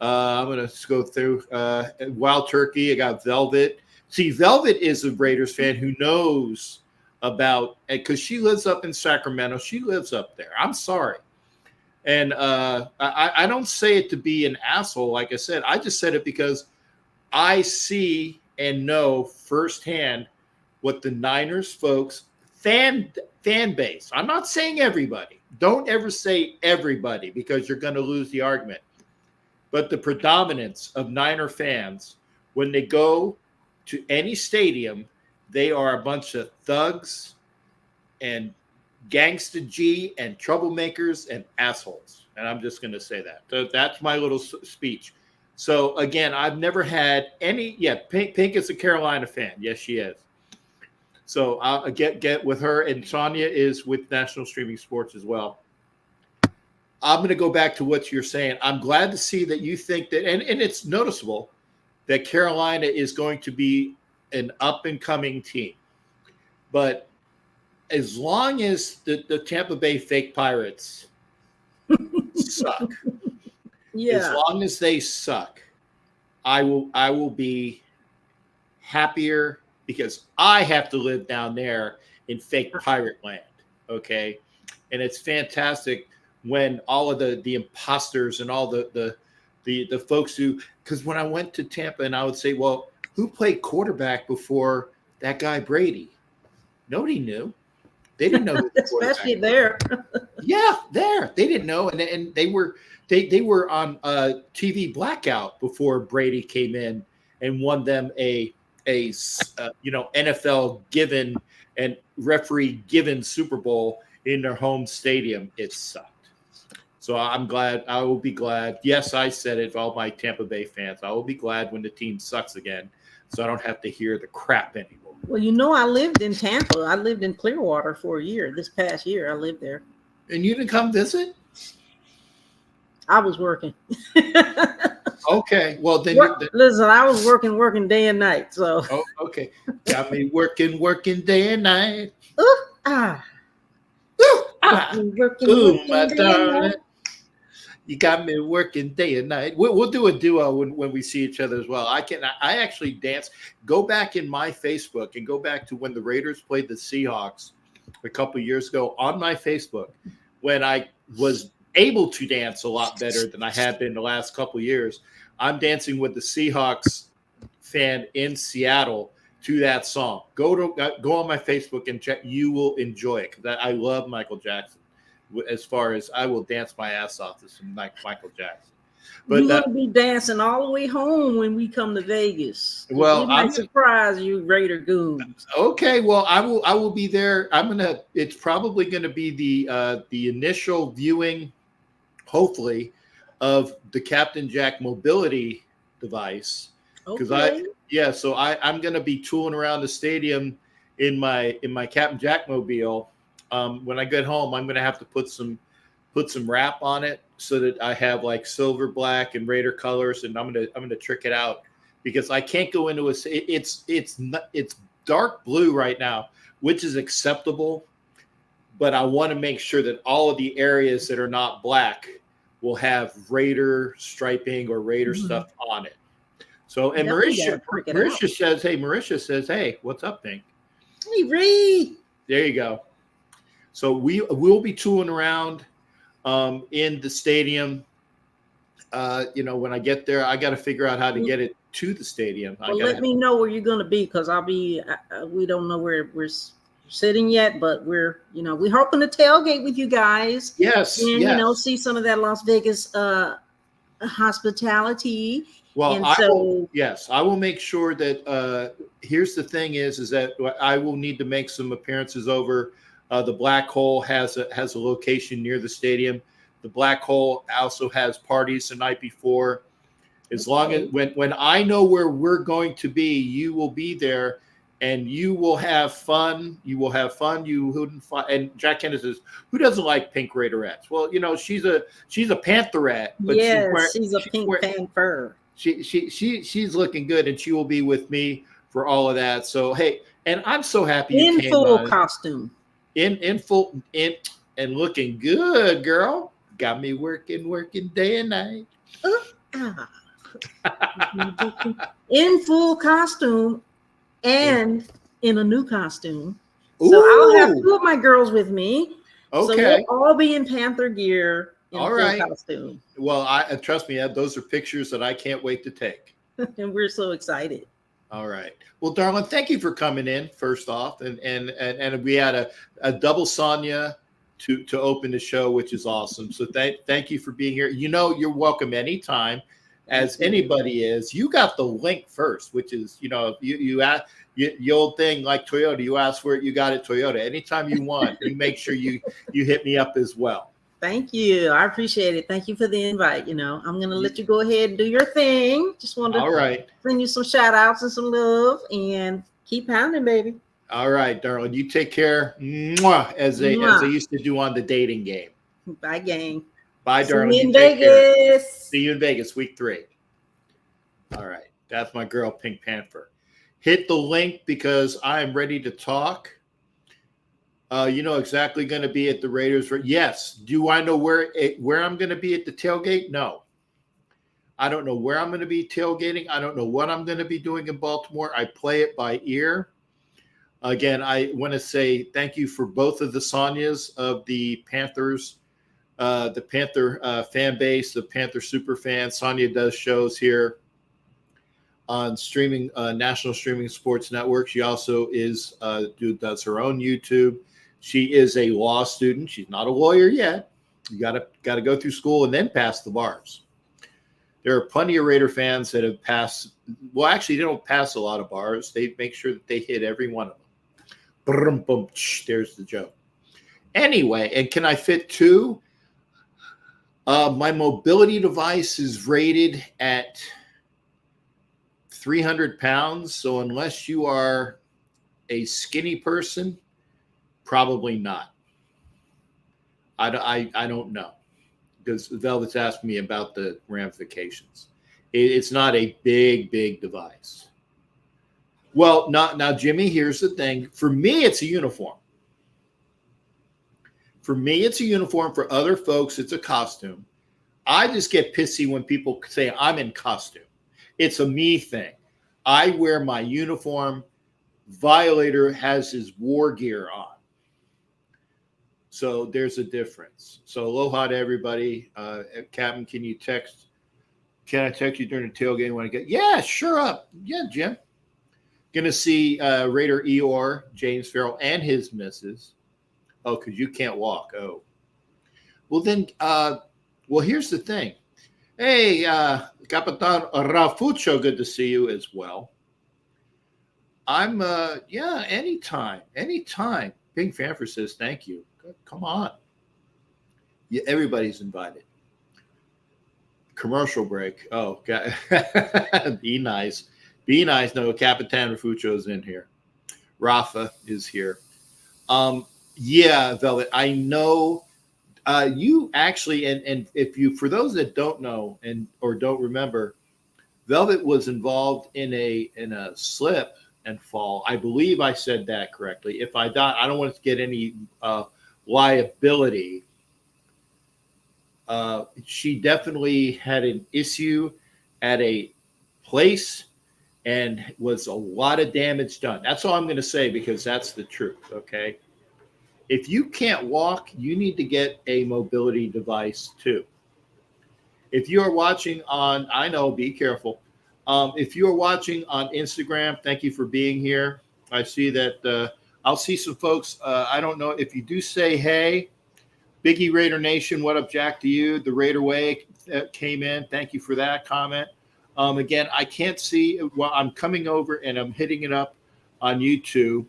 I'm going to go through Wild Turkey. I got Velvet. See, Velvet is a Raiders fan who knows about, because she lives up in Sacramento. She lives up there. I'm sorry. And I don't say it to be an asshole. Like I said, I just said it because I see and know firsthand what the Niners folks fan base. I'm not saying everybody. Don't ever say everybody because you're going to lose the argument. But the predominance of Niner fans, when they go to any stadium, they are a bunch of thugs and gangsta G and troublemakers and assholes. And I'm just going to say that. So that's my little speech. So again, I've never had any. Yeah, Pink is a Carolina fan. Yes, she is. So I'll get with her, and Sonia is with National Streaming Sports as well. I'm going to go back to what you're saying. I'm glad to see that you think that, and it's noticeable that Carolina is going to be an up-and-coming team. But as long as the Tampa Bay fake Pirates suck, as long as they suck, I will be happier because I have to live down there in fake pirate land, okay? And it's fantastic when all of the imposters and all the folks who, because when I went to Tampa and I would say, well, who played quarterback before that guy Brady? Nobody knew. They didn't know who the especially there. Yeah, there. They didn't know, and they were on TV blackout before Brady came in and won them a NFL given and referee given Super Bowl in their home stadium. It sucked. So I'm glad. I will be glad. Yes, I said it for all my Tampa Bay fans. I will be glad when the team sucks again, so I don't have to hear the crap anymore. Well, I lived in Tampa. I lived in Clearwater for a year. This past year, I lived there. And you didn't come visit? I was working. Okay. Well, then. Listen, I was working day and night. So. Oh, okay. Got me working day and night. Ooh, ah. Ooh, ah. Working my day darling. and night. You got me working day and night. We'll do a duo when we see each other as well. I actually dance. Go back in my Facebook and go back to when the Raiders played the Seahawks a couple years ago on my Facebook, when I was able to dance a lot better than I have been the last couple years. I'm dancing with the Seahawks fan in Seattle to that song. Go on my Facebook and check. You will enjoy it because I love Michael Jackson. As far as I will dance my ass off to some Michael Jackson. But you're going to be dancing all the way home when we come to Vegas. Well, we might surprise you, Raider goons. Okay, well, I will be there. It's probably going to be the initial viewing, hopefully, of the Captain Jack mobility device. Because so I'm going to be tooling around the stadium in my Captain Jack mobile. When I get home, I'm going to have to put some wrap on it so that I have like silver, black, and Raider colors, and I'm going to trick it out because I can't go into it's dark blue right now, which is acceptable, but I want to make sure that all of the areas that are not black will have Raider striping or Raider stuff on it. So, and Marisha says, hey, what's up, Pink? Hey, Reed. There you go. So we'll be tooling around in the stadium. When I get there, I got to figure out how to get it to the stadium. Well, let me know where you're going to be because I'll be. We don't know where we're sitting yet, but we're hoping to tailgate with you guys. Yes, and see some of that Las Vegas hospitality. Well, I will make sure that. Here's the thing: is that I will need to make some appearances over The Black Hole has a location near the stadium. The Black Hole also has parties the night before. As long as when I know where we're going to be, you will be there, and you will have fun. You will have fun. You wouldn't find. And Jack Kennedy says, "Who doesn't like pink Raiderettes?" Well, she's a Pantherette, but she's a pink panther. She's looking good, and she will be with me for all of that. So hey, and I'm so happy you in came full by. costume. In full and looking good, girl. Got me working day and night. In full costume and in a new costume. Ooh. So I'll have 2 of my girls with me. Okay. So we'll all be in Panther gear in all full right. costume. Well, I trust me, those are pictures that I can't wait to take. And we're so excited. All right. Well, darling, thank you for coming in first off. And we had a double Sonia to open the show, which is awesome. So thank you for being here. You're welcome anytime, as anybody is. You got the link first, which is, the old thing like Toyota, you ask for it, you got it, Toyota. Anytime you want, you make sure you hit me up as well. Thank you. I appreciate it. Thank you for the invite. I'm going to let you go ahead and do your thing. Just wanted to send you some shout outs and some love, and keep pounding, baby. All right, darling. You take care. Mwah, as they used to do on the dating game. Bye, gang. Bye, darling. See you in Vegas. See you in Vegas, week 3. All right. That's my girl, Pink Panther. Hit the link because I am ready to talk. Exactly going to be at the Raiders. Yes. Do I know where I'm going to be at the tailgate? No. I don't know where I'm going to be tailgating. I don't know what I'm going to be doing in Baltimore. I play it by ear. Again, I want to say thank you for both of the Sonias of the Panthers, the Panther fan base, the Panther super fans. Sonia does shows here on streaming, national streaming sports network. She also does her own YouTube. She is a law student. She's not a lawyer yet. You got to go through school and then pass the bars. There are plenty of Raider fans that have passed. Well, actually, they don't pass a lot of bars. They make sure that they hit every one of them. There's the joke. Anyway, and can I fit 2? My mobility device is rated at 300 pounds. So unless you are a skinny person, probably not. I don't know, because Velvet's asked me about the ramifications. It's not a big device. Well, now, Jimmy, here's the thing. For me, it's a uniform. For me, it's a uniform. For other folks, it's a costume. I just get pissy when people say I'm in costume. It's a me thing. I wear my uniform. Violator has his war gear on. So there's a difference. So aloha to everybody. Captain, can I text you during the tailgate when I get? Yeah, sure up. Yeah, Jim. Going to see Raider Eeyore, James Farrell, and his missus. Oh, because you can't walk. Oh. Well, then, here's the thing. Hey, Capitan Rafucho, good to see you as well. I'm, anytime. Pink Fanfer says thank you. Come on. Yeah, everybody's invited. Commercial break. Oh, God. Be nice. Be nice. No, Capitan Rafucho is in here. Rafa is here. Yeah, Velvet, I know you actually, and if you, for those that don't know or don't remember, Velvet was involved in a slip and fall. I believe I said that correctly. If I don't, I don't want to get any liability. She definitely had an issue at a place and was a lot of damage done. That's all I'm going to say, because that's the truth. Okay. If you can't walk, you need to get a mobility device too. If you are watching on, I know, be careful. If you are watching on Instagram, thank you for being here. I see that I'll see some folks. I don't know if you do say, hey, Biggie Raider Nation, what up, Jack, to you? The Raider Way came in. Thank you for that comment. Again, I can't see. Well, I'm coming over and I'm hitting it up on YouTube.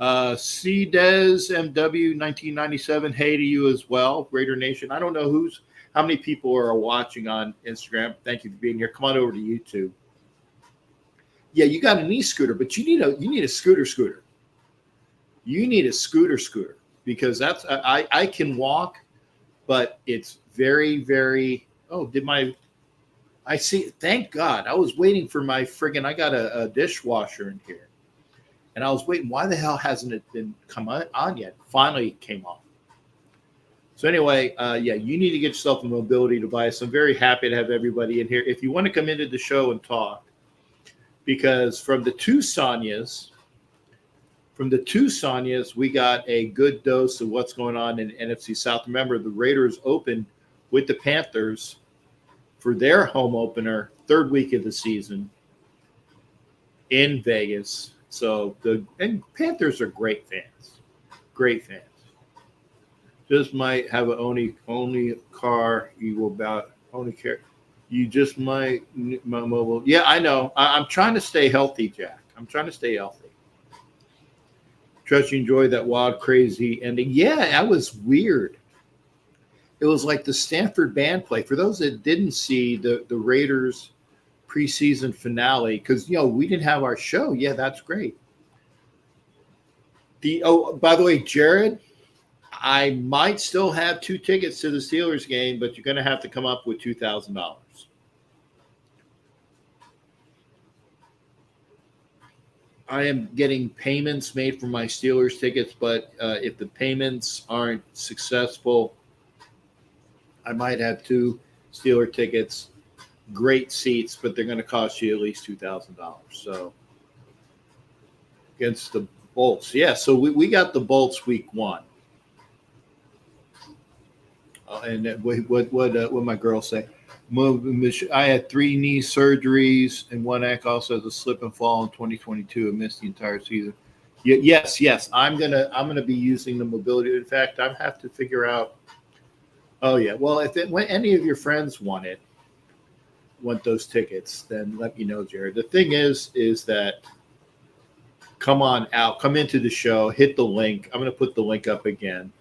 CDES MW 1997. Hey to you as well, Raider Nation. I don't know how many people are watching on Instagram. Thank you for being here. Come on over to YouTube. Yeah, you got an e-scooter, but you need a scooter. You need a scooter because I can walk, but it's very, very. Oh, I see. Thank God. I was waiting for my friggin'. I got a dishwasher in here. And I was waiting. Why the hell hasn't it been come on yet? Finally it came on. So anyway, you need to get yourself a mobility device. I'm very happy to have everybody in here. If you want to come into the show and talk, because from the two Sonias, we got a good dose of what's going on in NFC South. Remember, the Raiders opened with the Panthers for their home opener, third week of the season in Vegas. So and Panthers are great fans. Just might have an only car you will about only care. You just might my mobile. Yeah, I know. I'm trying to stay healthy, Jack. I'm trying to stay healthy. Trust you enjoyed that wild, crazy ending. Yeah, that was weird. It was like the Stanford band play. For those that didn't see the Raiders preseason finale, because we didn't have our show. Yeah, that's great. By the way, Jared, I might still have 2 tickets to the Steelers game, but you're going to have to come up with $2,000. I am getting payments made for my Steelers tickets, but if the payments aren't successful, I might have 2 Steeler tickets. Great seats, but they're going to cost you at least $2,000. So against the Bolts, yeah. So we got the Bolts week 1. And what my girl say? I had 3 knee surgeries and one ankle also has a slip and fall in 2022 and missed the entire season. Yes. I'm gonna be using the mobility. In fact, I have to figure out. Oh yeah. Well, when any of your friends want those tickets, then let me know, Jared. The thing is that come on out, come into the show, hit the link. I'm gonna put the link up again.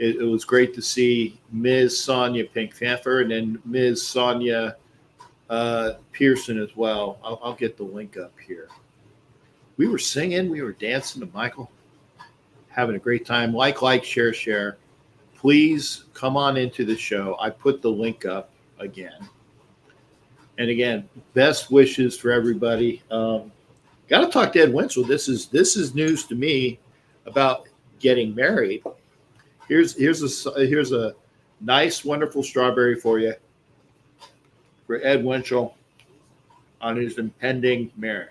It was great to see Ms. Sonia Pink Panther and then Ms. Sonia Pearson as well. I'll get the link up here. We were singing, we were dancing to Michael, having a great time. Like, share. Please come on into the show. I put the link up again. And again, best wishes for everybody. Got to talk to Ed Wenzel. This is news to me about getting married. Here's a nice, wonderful strawberry for you for Ed Winchell on his impending marriage.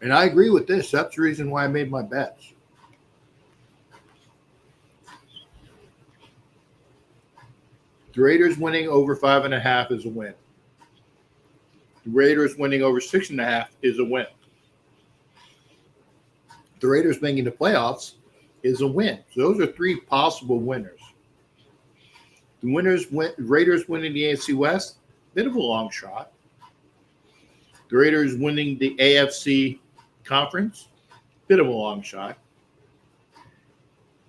And I agree with this. That's the reason why I made my bets. The Raiders winning over 5.5 is a win. The Raiders winning over 6.5 is a win. The Raiders making the playoffs is a win. So those are 3 possible winners. The Raiders winning the AFC West, bit of a long shot. The Raiders winning the AFC Conference, bit of a long shot.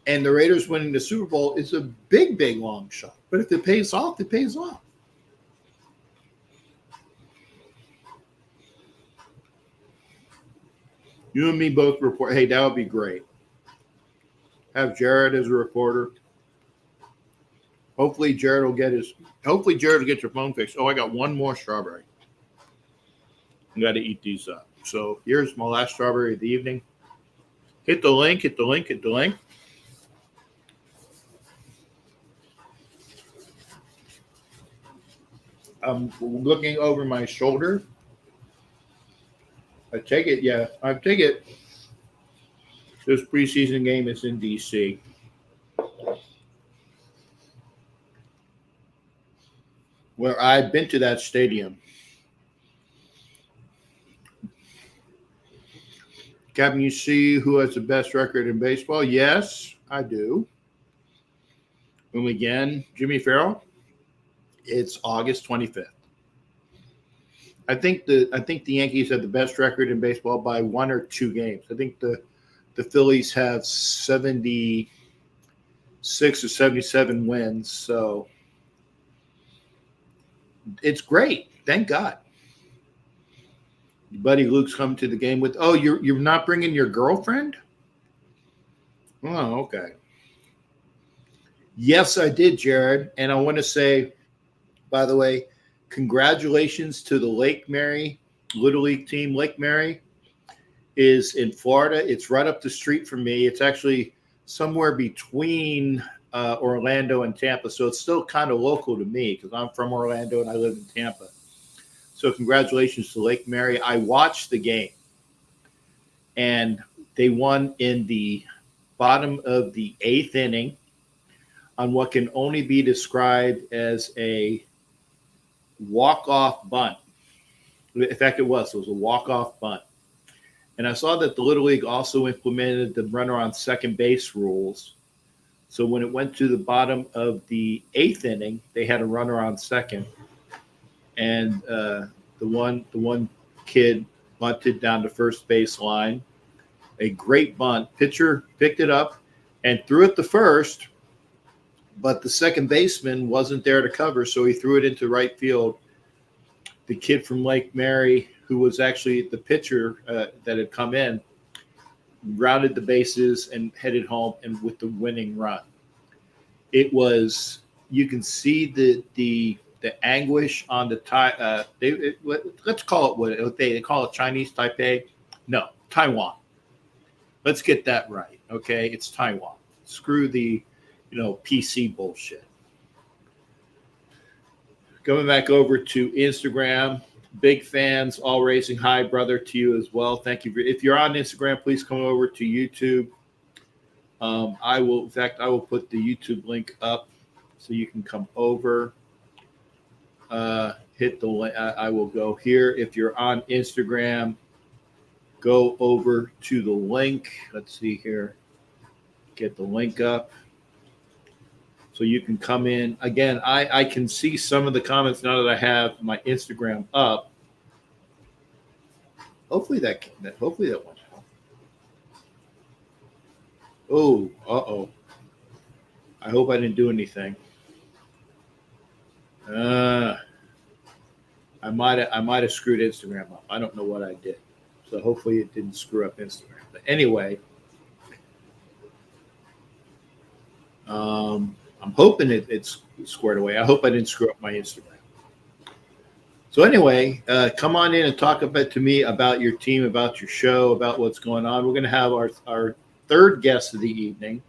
And the Raiders winning the Super Bowl is a big, big long shot. But if it pays off, it pays off. You and me both report. Hey, that would be great. Have Jared as a reporter. Hopefully Jared will get your phone fixed. Oh, I got one more strawberry. I got to eat these up. So here's my last strawberry of the evening. Hit the link. I'm looking over my shoulder. I take it. This preseason game is in D.C. where I've been to that stadium. Captain, you see who has the best record in baseball? Yes, I do. And again, Jimmy Farrell. It's August 25th. I think the Yankees have the best record in baseball by 1 or 2 games. I think the Phillies have 76 or 77 wins. So it's great. Thank God. Your buddy Luke's coming to the game with. Oh, you're not bringing your girlfriend? Oh, okay. Yes, I did, Jared. And I want to say, by the way, congratulations to the Lake Mary Little League team. Lake Mary is in Florida. It's right up the street from me. It's actually somewhere between Orlando and Tampa. So it's still kind of local to me because I'm from Orlando and I live in Tampa. So congratulations to Lake Mary. I watched the game, and they won in the bottom of the 8th inning on what can only be described as a walk-off bunt. In fact, it was a walk-off bunt. And I saw that the Little League also implemented the runner on second base rules. So when it went to the bottom of the 8th inning, they had a runner on second. And the one kid bunted down the first base line. A great bunt. Pitcher picked it up and threw it to first, but the second baseman wasn't there to cover, so he threw it into right field. The kid from Lake Mary, who was actually the pitcher that had come in, rounded the bases and headed home and with the winning run. It was, you can see the anguish on the let's call it what they call it, Chinese Taipei. No, Taiwan. Let's get that right. Okay, it's Taiwan. Screw the PC bullshit. Going back over to Instagram, big fans, all raising hi, brother, to you as well. Thank you. If you're on Instagram, please come over to YouTube. I will put the YouTube link up so you can come over. Hit the link. I will go here. If you're on Instagram, go over to the link. Let's see here. Get the link up so you can come in. Again, I can see some of the comments now that I have my Instagram up. Hopefully that went. Oh, uh-oh. I hope I didn't do anything. I might have screwed Instagram up. I don't know what I did. So hopefully it didn't screw up Instagram. But anyway, I'm hoping it's squared away. I hope I didn't screw up my Instagram. So anyway, come on in and talk a bit to me about your team, about your show, about what's going on. We're going to have our third guest of the evening,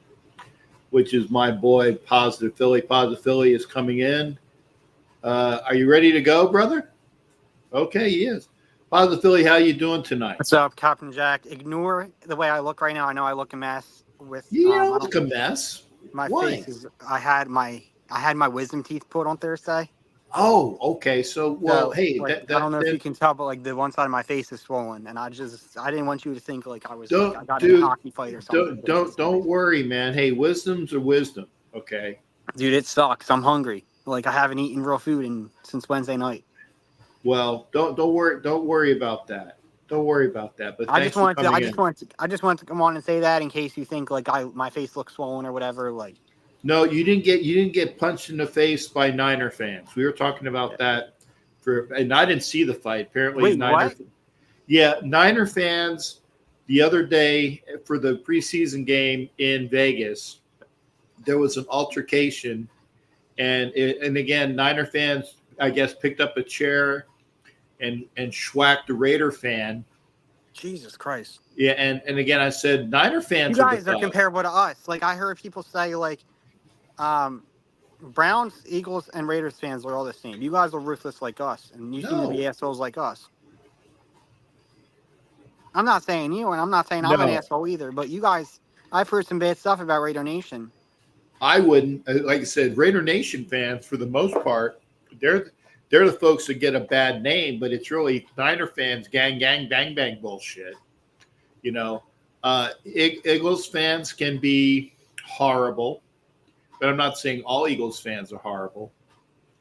which is my boy, Positive Philly. Positive Philly is coming in. Are you ready to go, brother? Okay, he is. Positive Philly, how you doing tonight? What's up, Captain Jack? Ignore the way I look right now. I know I look a mess. With You don't look a mess. My Why? face is. I had my wisdom teeth pulled on Thursday. Oh, okay. So, hey, like, I don't know if you can tell, but like the one side of my face is swollen, and I didn't want you to think like I was. I got in a hockey fight or something. Don't worry, man. Hey, wisdoms are wisdom. Okay. Dude, it sucks. I'm hungry. Like I haven't eaten real food since Wednesday night. Well, don't worry about that. Don't worry about that. But I just wanted to come on and say that in case you think like my face looks swollen or whatever. Like, no, you didn't get punched in the face by Niner fans. We were talking about that and I didn't see the fight. Apparently, wait, what? Yeah, Niner fans the other day for the preseason game in Vegas, there was an altercation, and again, Niner fans, I guess, picked up a chair and schwacked a Raider fan. Jesus Christ. Yeah, and again, I said Niner fans. You guys are comparable to us. Like I heard people say, like, Browns, Eagles, and Raiders fans are all the same. You guys are ruthless like us, and you seem to be assholes like us. I'm not saying you, and I'm not saying I'm an asshole either. But you guys, I've heard some bad stuff about Raider Nation. I wouldn't, like I said, Raider Nation fans for the most part, they're the folks that get a bad name, but it's really Niner fans, gang, bang, bang bullshit. You know, Eagles fans can be horrible, but I'm not saying all Eagles fans are horrible.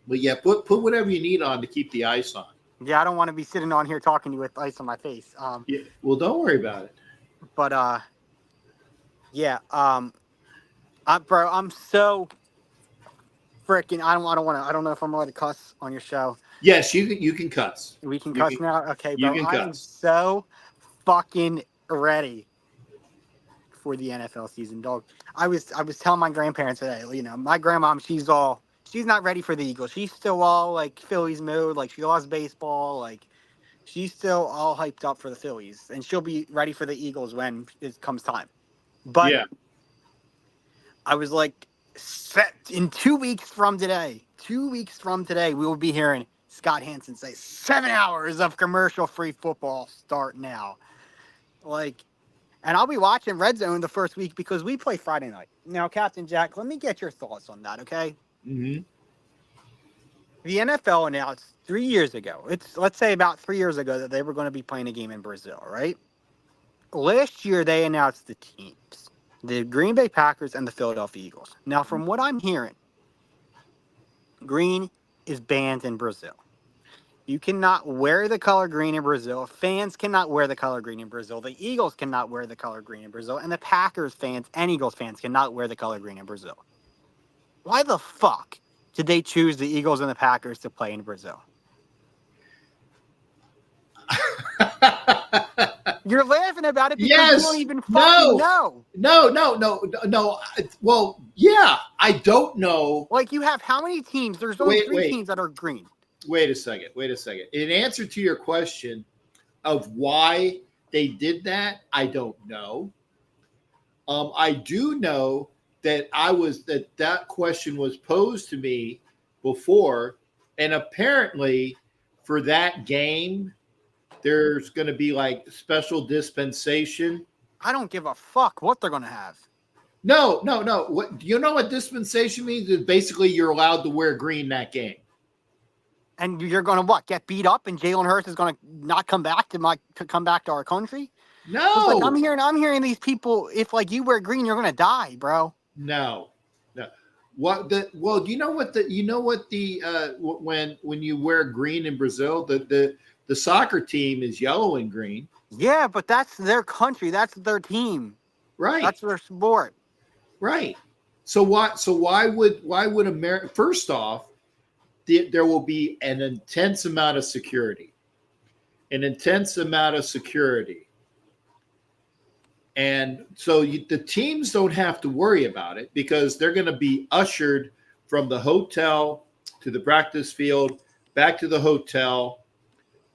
But yeah, put whatever you need on to keep the ice on. Yeah, I don't want to be sitting on here talking to you with ice on my face. Yeah. Well, don't worry about it. But yeah. Bro, I'm so freaking. I don't want to. I don't know if I'm allowed to cuss on your show. Yes, you can cuss. We can cuss now. Okay, you bro. can I am cuss. so fucking ready for the NFL season, dog. I was telling my grandparents today. You know, my grandmom, she's not ready for the Eagles. She's still all like Phillies mode. Like she loves baseball. Like she's still all hyped up for the Phillies, and she'll be ready for the Eagles when it comes time. But Yeah. I was like, set in 2 weeks from today. 2 weeks from today, we will be hearing Scott Hansen say 7 hours of commercial-free football start now. Like, and I'll be watching Red Zone the first week because we play Friday night. Now, Captain Jack, let me get your thoughts on that, okay? Mm-hmm. The NFL announced 3 years ago. Let's say about 3 years ago that they were going to be playing a game in Brazil, right? Last year, they announced the teams. The Green Bay Packers and the Philadelphia Eagles. Now, from what I'm hearing, green is banned in Brazil. You cannot wear the color green in Brazil. Fans cannot wear the color green in Brazil. The Eagles cannot wear the color green in Brazil. And the Packers fans and Eagles fans cannot wear the color green in Brazil. Why the fuck did they choose the Eagles and the Packers to play in Brazil? You're laughing about it because you don't even fucking know. No. Well, yeah, I don't know. Like, you have how many teams? There's only three teams that are green. Wait a second. In answer to your question of why they did that, I don't know. I do know that that question was posed to me before, and apparently for that game, there's going to be like special dispensation. I don't give a fuck what they're going to have. No. What you know what dispensation means? Is basically you're allowed to wear green that game. And you're going to what? Get beat up, and Jalen Hurts is going to not come back to our country? No. Like, I'm hearing these people. If like you wear green, you're going to die, bro. No. Well, you know what when you wear green in Brazil, the soccer team is yellow and green. Yeah, but that's their country. That's their team. Right. That's their sport. Right. So why would America? First off, there will be an intense amount of security. And so the teams don't have to worry about it because they're going to be ushered from the hotel to the practice field, back to the hotel.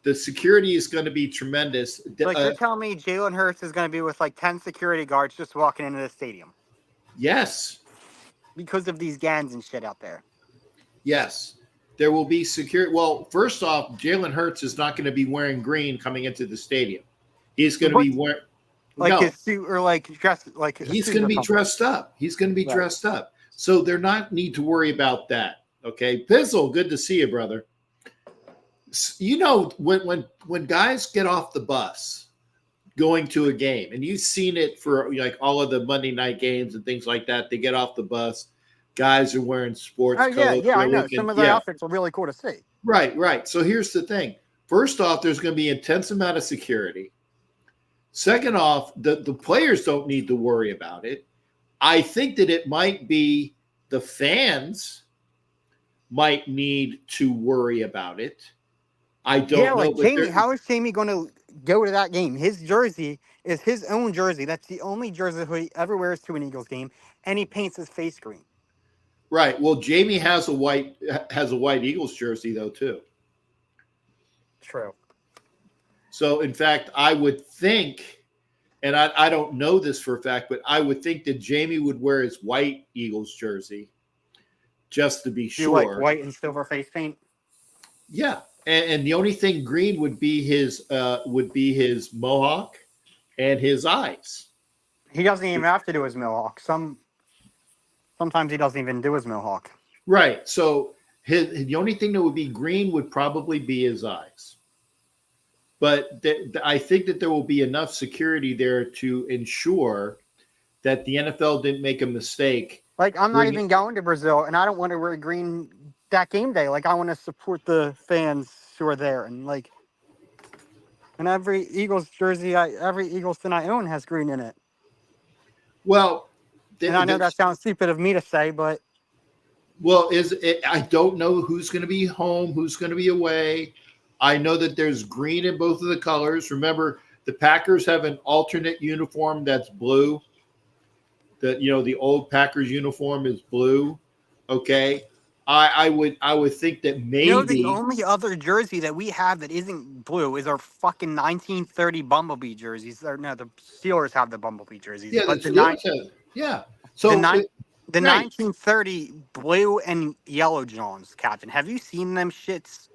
The security is going to be tremendous. Like you're telling me Jalen Hurts is going to be with like 10 security guards just walking into the stadium? Yes. Because of these gangs and shit out there. Yes. There will be security. Well, first off, Jalen Hurts is not going to be wearing green coming into the stadium. He's going to be wearing his suit or like dressed like he's going to be dressed up. Dressed up. So they're not need to worry about that. Okay, Pizzle, good to see you, brother. You know when guys get off the bus going to a game, and you've seen it for like all of the Monday night games and things like that. They get off the bus. Guys are wearing sports coats. Yeah, I know. Some of the outfits are really cool to see. Right. So here's the thing. First off, there's going to be an intense amount of security. Second off, the players don't need to worry about it. I think that it might be the fans might need to worry about it. I don't know. Like Jamie, how is Jamie going to go to that game? His jersey is his own jersey. That's the only jersey he ever wears to an Eagles game, and he paints his face green. Right. Well, Jamie has a white Eagles jersey though too. True. So, in fact, I would think, and I don't know this for a fact, but I would think that Jamie would wear his white Eagles jersey just to be sure. You like white and silver face paint? Yeah, and the only thing green would be his mohawk and his eyes. He doesn't even have to do his mohawk. Sometimes he doesn't even do his mohawk. Right. So the only thing that would be green would probably be his eyes. But I think that there will be enough security there to ensure that the NFL didn't make a mistake. Like, I'm not even going to Brazil, and I don't want to wear green that game day. Like I want to support the fans who are there, and every Eagles jersey, every Eagles thing I own has green in it. Well, And I know that sounds stupid of me to say, but I don't know who's going to be home, who's going to be away. I know that there's green in both of the colors. Remember, the Packers have an alternate uniform that's blue. The old Packers uniform is blue. Okay. I would think that maybe the only other jersey that we have that isn't blue is our fucking 1930 Bumblebee jerseys. No, the Steelers have the Bumblebee jerseys. Yeah, but the Steelers have, yeah. So the right. 1930 blue and yellow Johns, Captain. Have you seen them shits?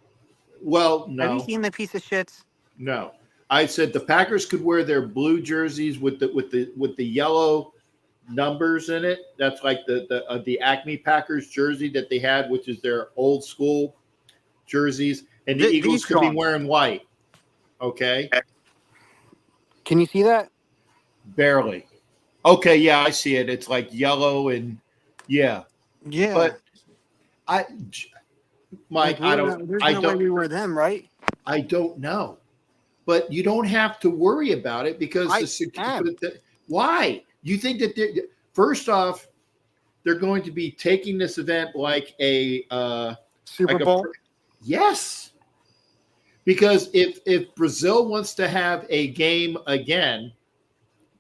Well, no. Have you seen the piece of shits? No. I said the Packers could wear their blue jerseys with the yellow numbers in it. That's like the Acme Packers jersey that they had, which is their old school jerseys, and the Eagles could be wearing white. Okay. Can you see that? Barely. Okay, yeah, I see it. It's like yellow and yeah. But Mike, I don't. There's no way we were them, right? I don't know, but you don't have to worry about it because why? You think that first off, they're going to be taking this event like a Super Bowl? Yes. Because if Brazil wants to have a game again,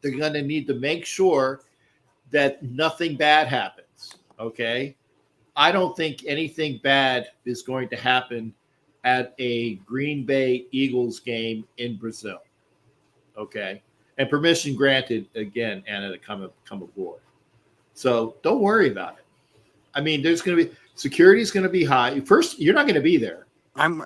they're going to need to make sure that nothing bad happens. Okay. I don't think anything bad is going to happen at a Green Bay Eagles game in Brazil. Okay. And permission granted again, Anna, to come aboard. So don't worry about it. I mean, there's going to be security is going to be high. First, you're not going to be there.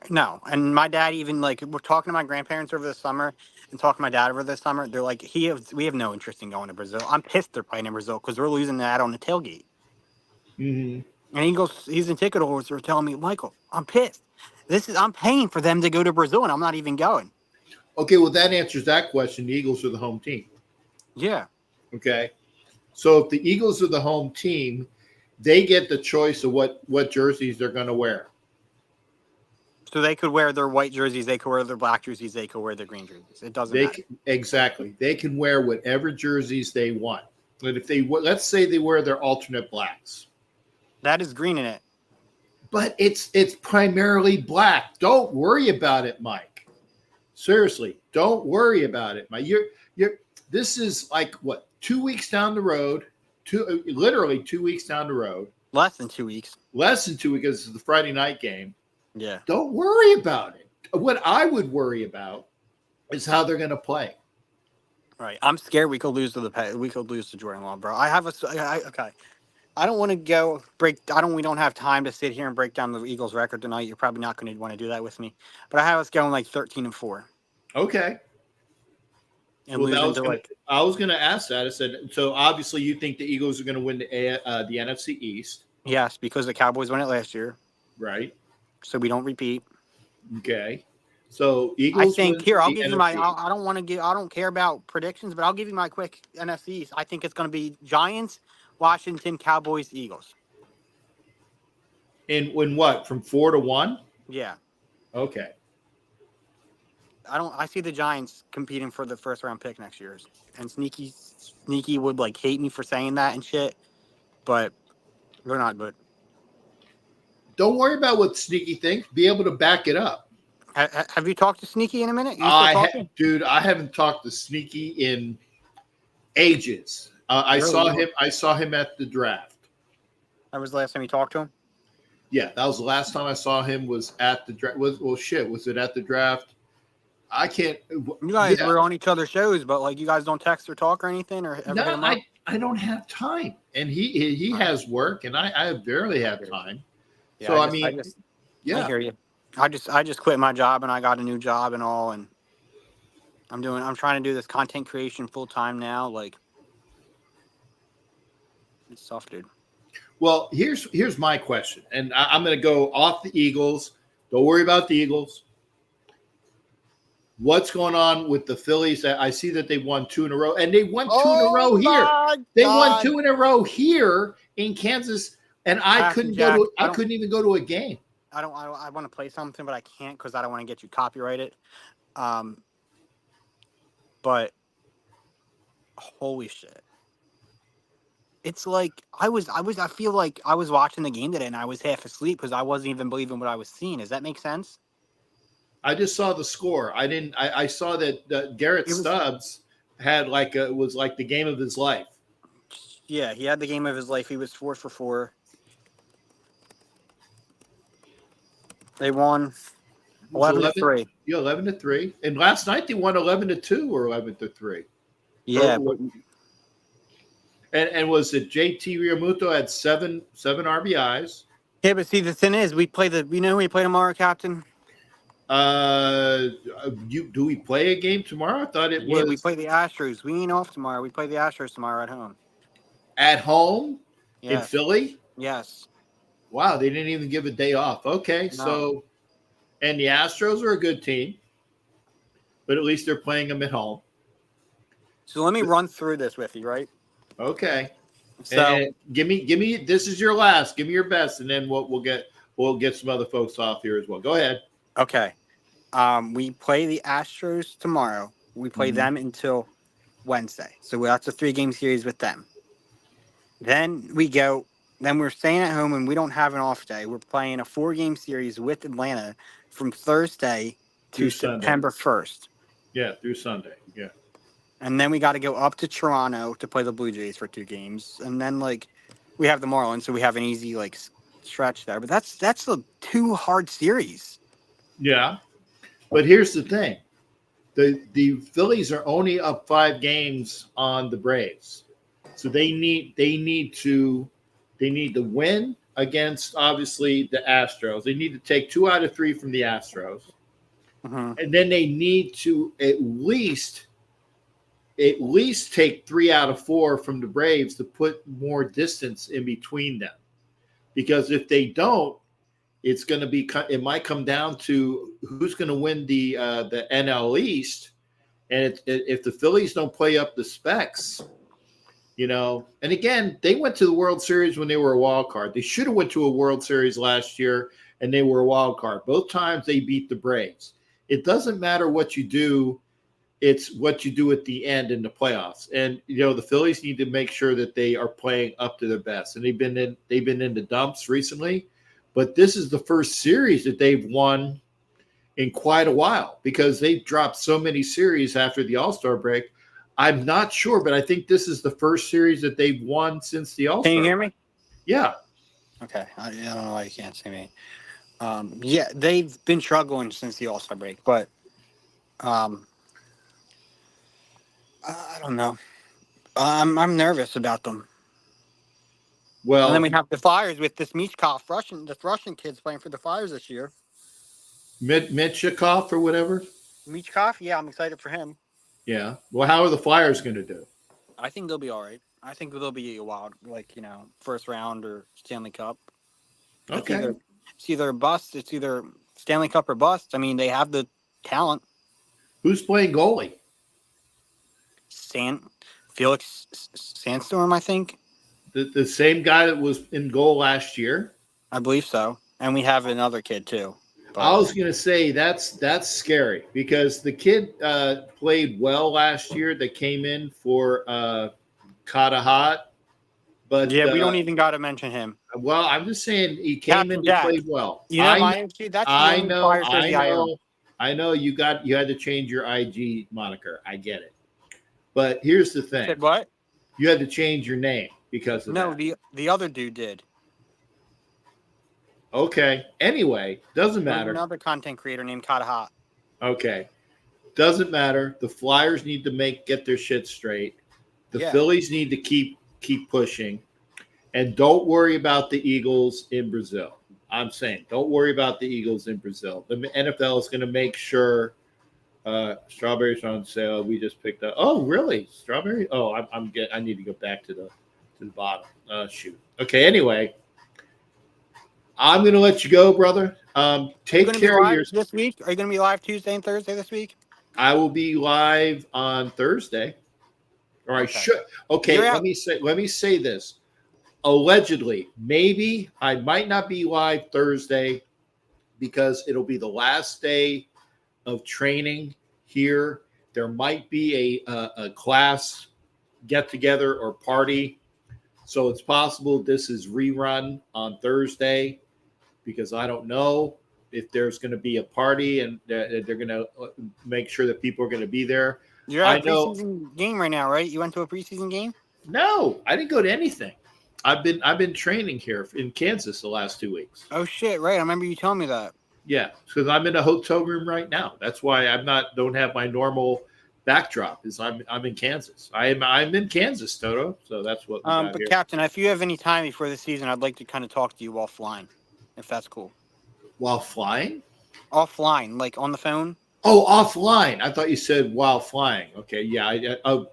No. And my dad even we're talking to my grandparents over the summer and talking to my dad over the summer. They're like, we have no interest in going to Brazil. I'm pissed they're playing in Brazil because we're losing that on the tailgate. Mm-hmm. And he's in ticket holders are telling me, Michael, I'm pissed. I'm paying for them to go to Brazil and I'm not even going. Okay, well, that answers that question. The Eagles are the home team. Yeah. Okay. So if the Eagles are the home team, they get the choice of what jerseys they're going to wear. So they could wear their white jerseys, they could wear their black jerseys, they could wear their green jerseys. It doesn't matter. Exactly. They can wear whatever jerseys they want. But if let's say they wear their alternate blacks. That is green in it. But it's primarily black. Don't worry about it, Mike. Seriously, don't worry about it, Mike. This is like what, 2 weeks down the road, literally 2 weeks down the road. Less than 2 weeks. Less than 2 weeks because it's the Friday night game. Yeah. Don't worry about it. What I would worry about is how they're going to play. Right. I'm scared we could lose to Jordan Love, bro. Okay. I don't want to we don't have time to sit here and break down the Eagles record tonight. You're probably not going to want to do that with me. But I have us going like 13-4. Okay. And I was going to ask that. I said, so obviously you think the Eagles are going to win the NFC East. Yes, because the Cowboys won it last year. Right. So we don't repeat. Okay. So Eagles. I think here I'll give you my. I don't care about predictions, but I'll give you my quick NFC East. I think it's going to be Giants, Washington, Cowboys, Eagles. In what? From 4-1? Yeah. Okay. I see the Giants competing for the first round pick next year, and Sneaky would hate me for saying that and shit, but they're not good. Don't worry about what Sneaky thinks. Be able to back it up. Have you talked to Sneaky in a minute? Dude, I haven't talked to Sneaky in ages. I saw him at the draft. That was the last time you talked to him? Yeah, that was the last time I saw him was at the draft. Was it at the draft? I can't. You guys were on each other's shows, but you guys don't text or talk or anything, or ever hit him up? I don't have time, and he has work, and I barely have time. Yeah, so I hear you. I just quit my job and I got a new job and all, and I'm trying to do this content creation full time now. It's tough, dude. Well, here's my question, and I'm going to go off the Eagles. Don't worry about the Eagles. What's going on with the Phillies? I see that they won 2 in a row, and they won 2 in a row here. They won 2 in a row here in Kansas, And I couldn't go Jack, to. I couldn't even go to a game. I want to play something, but I can't because I don't want to get you copyrighted. But holy shit. It's like I feel like I was watching the game today and I was half asleep because I wasn't even believing what I was seeing. Does that make sense? I just saw the score. I didn't. I saw that Garrett Stubbs had it was like the game of his life. Yeah, he had the game of his life. He was 4 for 4. They won 11-3. Yeah, 11-3. And last night they won 11-2 or 11-3. Yeah. And was it JT Realmuto had seven RBIs? Yeah, but see, the thing is, we play who we play tomorrow, Captain? Do we play a game tomorrow? I thought it was. Yeah, we play the Astros. We ain't off tomorrow. We play the Astros tomorrow at home. At home? Yes. In Philly? Yes. Wow, they didn't even give a day off. Okay, No. so, and the Astros are a good team, but at least they're playing them at home. So let me run through this with you, right? Okay. So and give me. This is your last. Give me your best, and then we'll get some other folks off here as well. Go ahead. okay, we play the Astros tomorrow. We play them until Wednesday. So that's a 3-game series with them. Then we're staying at home and we don't have an off day. We're playing a 4-game series with Atlanta from Thursday to September 1st. Yeah, through Sunday. Yeah. And then we got to go up to Toronto to play the Blue Jays for 2 games. And then we have the Marlins, so we have an easy stretch there. But that's a 2 hard series. Yeah. But here's the thing. The Phillies are only up 5 games on the Braves. So they need to win against obviously the Astros. They need to take 2 out of 3 from the Astros. And then they need to at least take 3 out of 4 from the Braves to put more distance in between them. Because if they don't, it might come down to who's going to win the NL East. And if the Phillies don't play up the specs, and again, they went to the World Series when they were a wild card. They should have went to a World Series last year and they were a wild card. Both times they beat the Braves. It doesn't matter what you do. It's what you do at the end in the playoffs. And, the Phillies need to make sure that they are playing up to their best. And they've been in the dumps recently, but this is the first series that they've won in quite a while because they've dropped so many series after the All-Star break. I'm not sure, but I think this is the first series that they've won since the All-Star. Can you hear me? Yeah. Okay. I don't know why you can't see me. Yeah, they've been struggling since the All-Star break, but I don't know. I'm nervous about them. Well, and then we have the Flyers with this Michkov Russian kid's playing for the Flyers this year. Mitchikov or whatever. Michkov, yeah, I'm excited for him. Yeah. Well, how are the Flyers going to do? I think they'll be all right. I think they'll be a wild, first round or Stanley Cup. Okay. It's either a bust. It's either Stanley Cup or bust. I mean, they have the talent. Who's playing goalie? Felix Sandstorm, I think. The same guy that was in goal last year? I believe so. And we have another kid, too. But I was going to say that's scary because the kid played well last year that came in for Katahat. But yeah, we don't even got to mention him. Well, I'm just saying he came in and played well. I know you had to change your IG moniker. I get it. But here's the thing. Said what? You had to change your name because of that. No, the other dude did. Okay. Anyway, doesn't matter. Another content creator named Katahat. Okay. Doesn't matter. The Flyers need to get their shit straight. The Phillies need to keep pushing. And don't worry about the Eagles in Brazil. I'm saying don't worry about the Eagles in Brazil. The NFL is going to make sure strawberries are on sale. We just picked up. Oh, really? Strawberry? Oh, I need to go back to the bottom. Shoot. Okay. Anyway, I'm going to let you go, brother. Take care of yourself. This week? Are you going to be live Tuesday and Thursday this week? I will be live on Thursday. Or I should. Okay. Let me say this. allegedly, maybe I might not be live Thursday because it'll be the last day of training here. There might be a class get together or party. So it's possible this is rerun on Thursday because I don't know if there's going to be a party and they're going to make sure that people are going to be there. You're at a I know. preseason game right now, right? You went to a preseason game? No, I didn't go to anything. I've been training here in Kansas the last 2 weeks. Oh shit! Right, I remember you telling me that. Yeah, because I'm in a hotel room right now. That's why don't have my normal backdrop. Is I'm in Kansas. I'm in Kansas, Toto. So that's what. But here. Captain, if you have any time before the season, I'd like to kind of talk to you offline, if that's cool. While flying? Offline, like on the phone. Oh, offline. I thought you said while flying. Okay, yeah.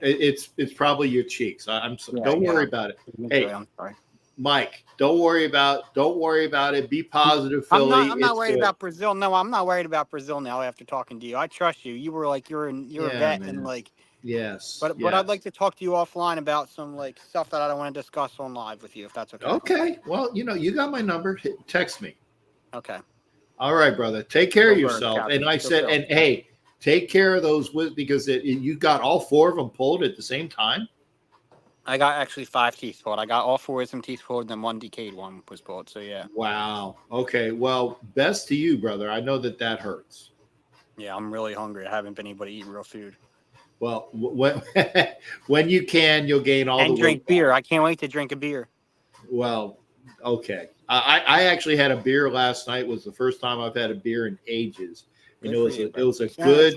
It's probably your cheeks. Don't worry about it. Hey, I'm sorry, Mike. Don't worry about it. Be positive, Philly. I'm not worried about Brazil. No, I'm not worried about Brazil now. After talking to you, I trust you. You were like you're a vet, man. And like yes. But I'd like to talk to you offline about some like stuff that I don't want to discuss on live with you, if that's okay. Okay. Well, you got my number. Text me. Okay. All right, brother. Take care of Go bird, yourself. Captain. And I Go said, Bill. and hey, take care of those because you got all 4 of them pulled at the same time. I got actually 5 teeth pulled. I got all 4 wisdom teeth pulled, and then 1 decayed one was pulled. So yeah. Wow. Okay. Well, best to you, brother. I know that hurts. Yeah, I'm really hungry. I haven't been able to eat real food. Well, when you can, you'll gain all and the drink weight beer. back. I can't wait to drink a beer. Well, okay. I actually had a beer last night. It was the first time I've had a beer in ages. And it was a good.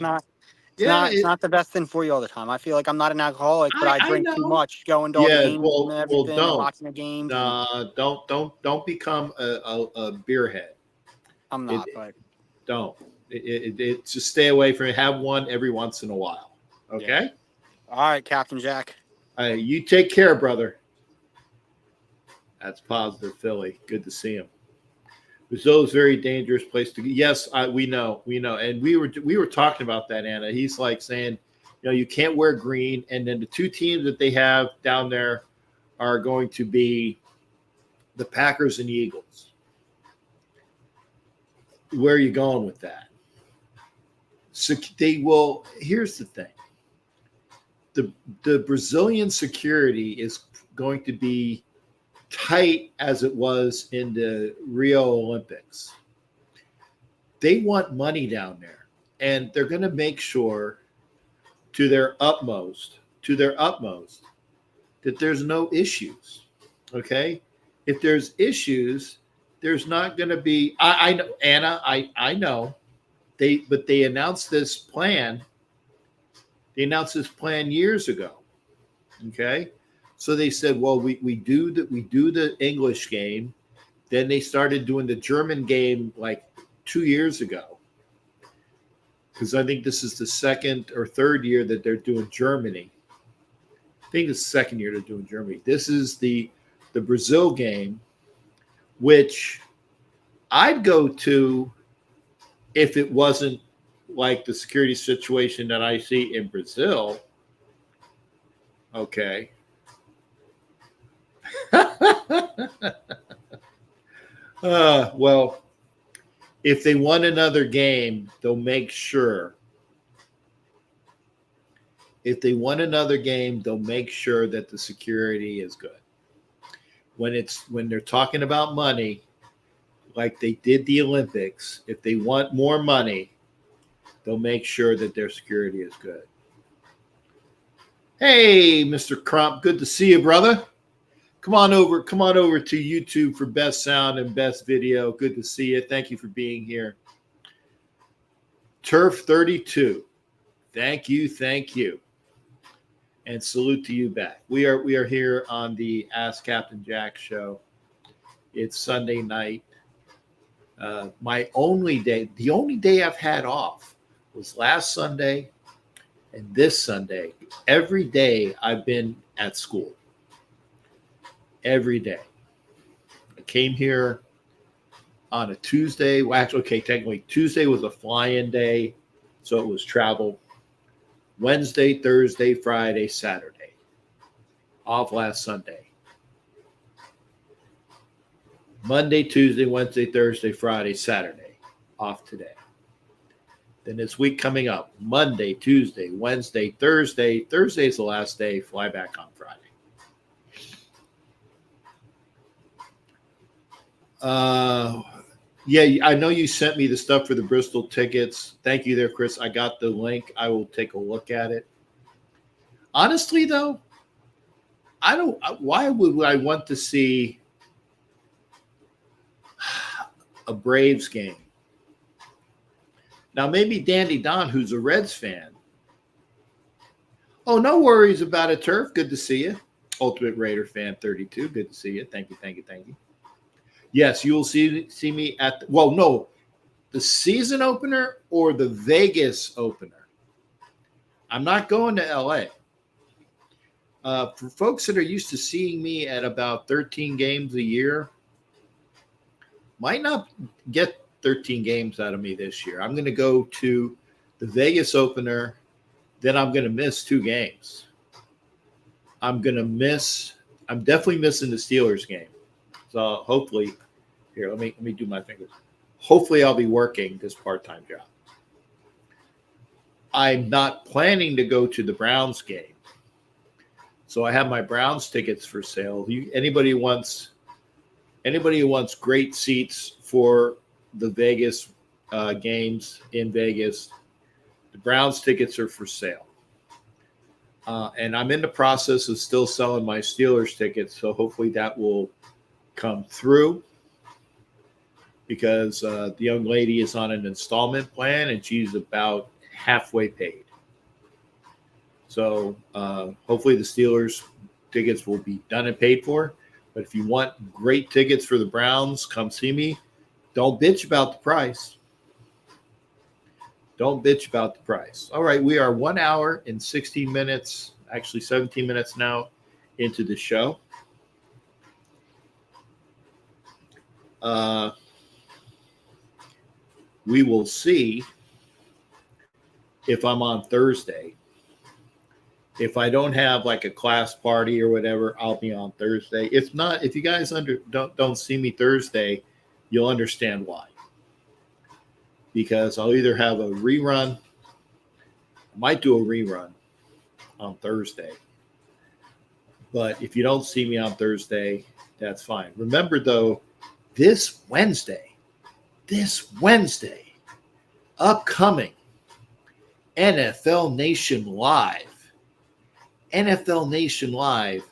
It's not the best thing for you all the time. I feel like I'm not an alcoholic, but I drink too much going to all the games and everything, and watching the games. Don't become a beer head. I'm not, but don't. Just stay away from it. Have one every once in a while. Okay. Yeah. All right, Captain Jack. You take care, brother. That's positive, Philly. Good to see him. Brazil's a very dangerous place to go. Yes, we know, and we were talking about that, Anna. He's like saying, you can't wear green, and then the 2 teams that they have down there are going to be the Packers and Eagles. Where are you going with that? So they will. Here's the thing: the Brazilian security is going to be tight as it was in the Rio Olympics. They want money down there, and they're going to make sure to their utmost that there's no issues. Okay? If there's issues, there's not going to be I know, Anna, I know. But they announced this plan. They announced this plan years ago. Okay? So they said, well, we do the English game. Then they started doing the German game like 2 years ago. Because I think this is the 2nd or 3rd year that they're doing Germany. I think it's the 2nd year they're doing Germany. This is the Brazil game, which I'd go to if it wasn't like the security situation that I see in Brazil. Okay. Well, if they won another game, they'll make sure. If they won another game, they'll make sure that the security is good. When they're talking about money, like they did the Olympics, if they want more money, they'll make sure that their security is good. Hey, Mr. Crump, good to see you, brother. Come on over to YouTube for best sound and best video. Good to see you. Thank you for being here. Turf 32. Thank you. And salute to you back. We are here on the Ask Captain Jack show. It's Sunday night. My only day, the only day I've had off was last Sunday and this Sunday. Every day I've been at school. Every day. I came here on a Tuesday. Well, actually, okay, technically Tuesday was a fly-in day, so it was travel. Wednesday, Thursday, Friday, Saturday. Off last Sunday. Monday, Tuesday, Wednesday, Thursday, Friday, Saturday. Off today. Then this week coming up, Monday, Tuesday, Wednesday, Thursday. Thursday's the last day. Fly back on Friday. Yeah, I know you sent me the stuff for the Bristol tickets. Thank you there, Chris. I got the link. I will take a look at it. Honestly, though, why would I want to see a Braves game? Now, maybe Dandy Don, who's a Reds fan. Oh, no worries about it, Turf. Good to see you. Ultimate Raider fan 32. Good to see you. Thank you. Yes, you will see me at the season opener or the Vegas opener. I'm not going to LA. For folks that are used to seeing me at about 13 games a year, might not get 13 games out of me this year. I'm going to go to the Vegas opener, then I'm going to miss 2 games. I'm definitely missing the Steelers game. So hopefully, here, let me do my fingers. Hopefully I'll be working this part-time job. I'm not planning to go to the Browns game. So I have my Browns tickets for sale. Anybody who wants great seats for the Vegas games in Vegas, the Browns tickets are for sale. And I'm in the process of still selling my Steelers tickets, so hopefully that will come through because the young lady is on an installment plan and she's about halfway paid. So hopefully the Steelers tickets will be done and paid for. But if you want great tickets for the Browns, come see me. Don't bitch about the price. Don't bitch about the price. All right, we are 1 hour and 16 minutes, actually 17 minutes now into the show. We will see if I'm on Thursday. If I don't have like a class party or whatever, I'll be on Thursday. If not, if you guys don't see me Thursday, you'll understand why. Because I'll either have a rerun, I might do a rerun on Thursday. But if you don't see me on Thursday, that's fine. Remember, though, this Wednesday, upcoming NFL Nation Live. NFL Nation Live,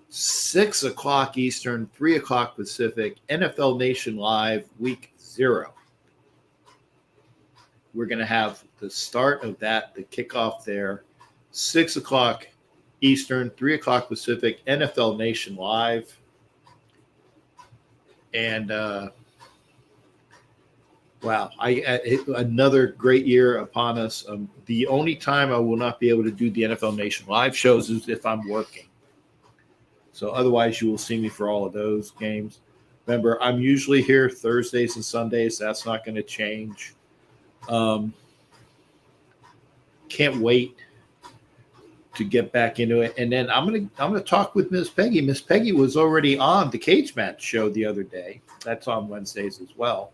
6 o'clock Eastern, 3 o'clock Pacific. NFL Nation Live, week 0. We're going to have the start of that, the kickoff there, 6 o'clock Eastern, 3 o'clock Pacific, NFL Nation Live. And, wow, another great year upon us. The only time I will not be able to do the NFL Nation Live shows is if I'm working. So otherwise, you will see me for all of those games. Remember, I'm usually here Thursdays and Sundays. That's not going to change. Can't wait to get back into it. And then I'm gonna talk with Miss Peggy. Miss Peggy was already on the Cage Match show the other day. That's on Wednesdays as well.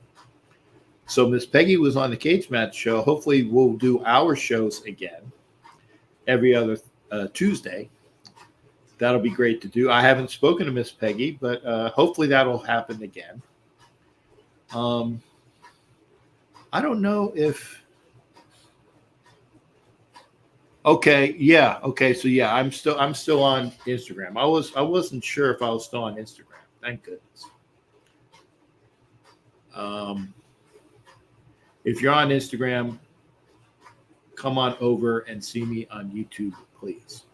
So Miss Peggy was on the Cage Match show. Hopefully we'll do our shows again every other Tuesday. That'll be great to do. I haven't spoken to Miss Peggy, but hopefully that'll happen again. I don't know if. Okay, yeah. Okay, so yeah, I'm still on Instagram. I wasn't sure if I was still on Instagram. Thank goodness. If you're on Instagram, come on over and see me on YouTube, please.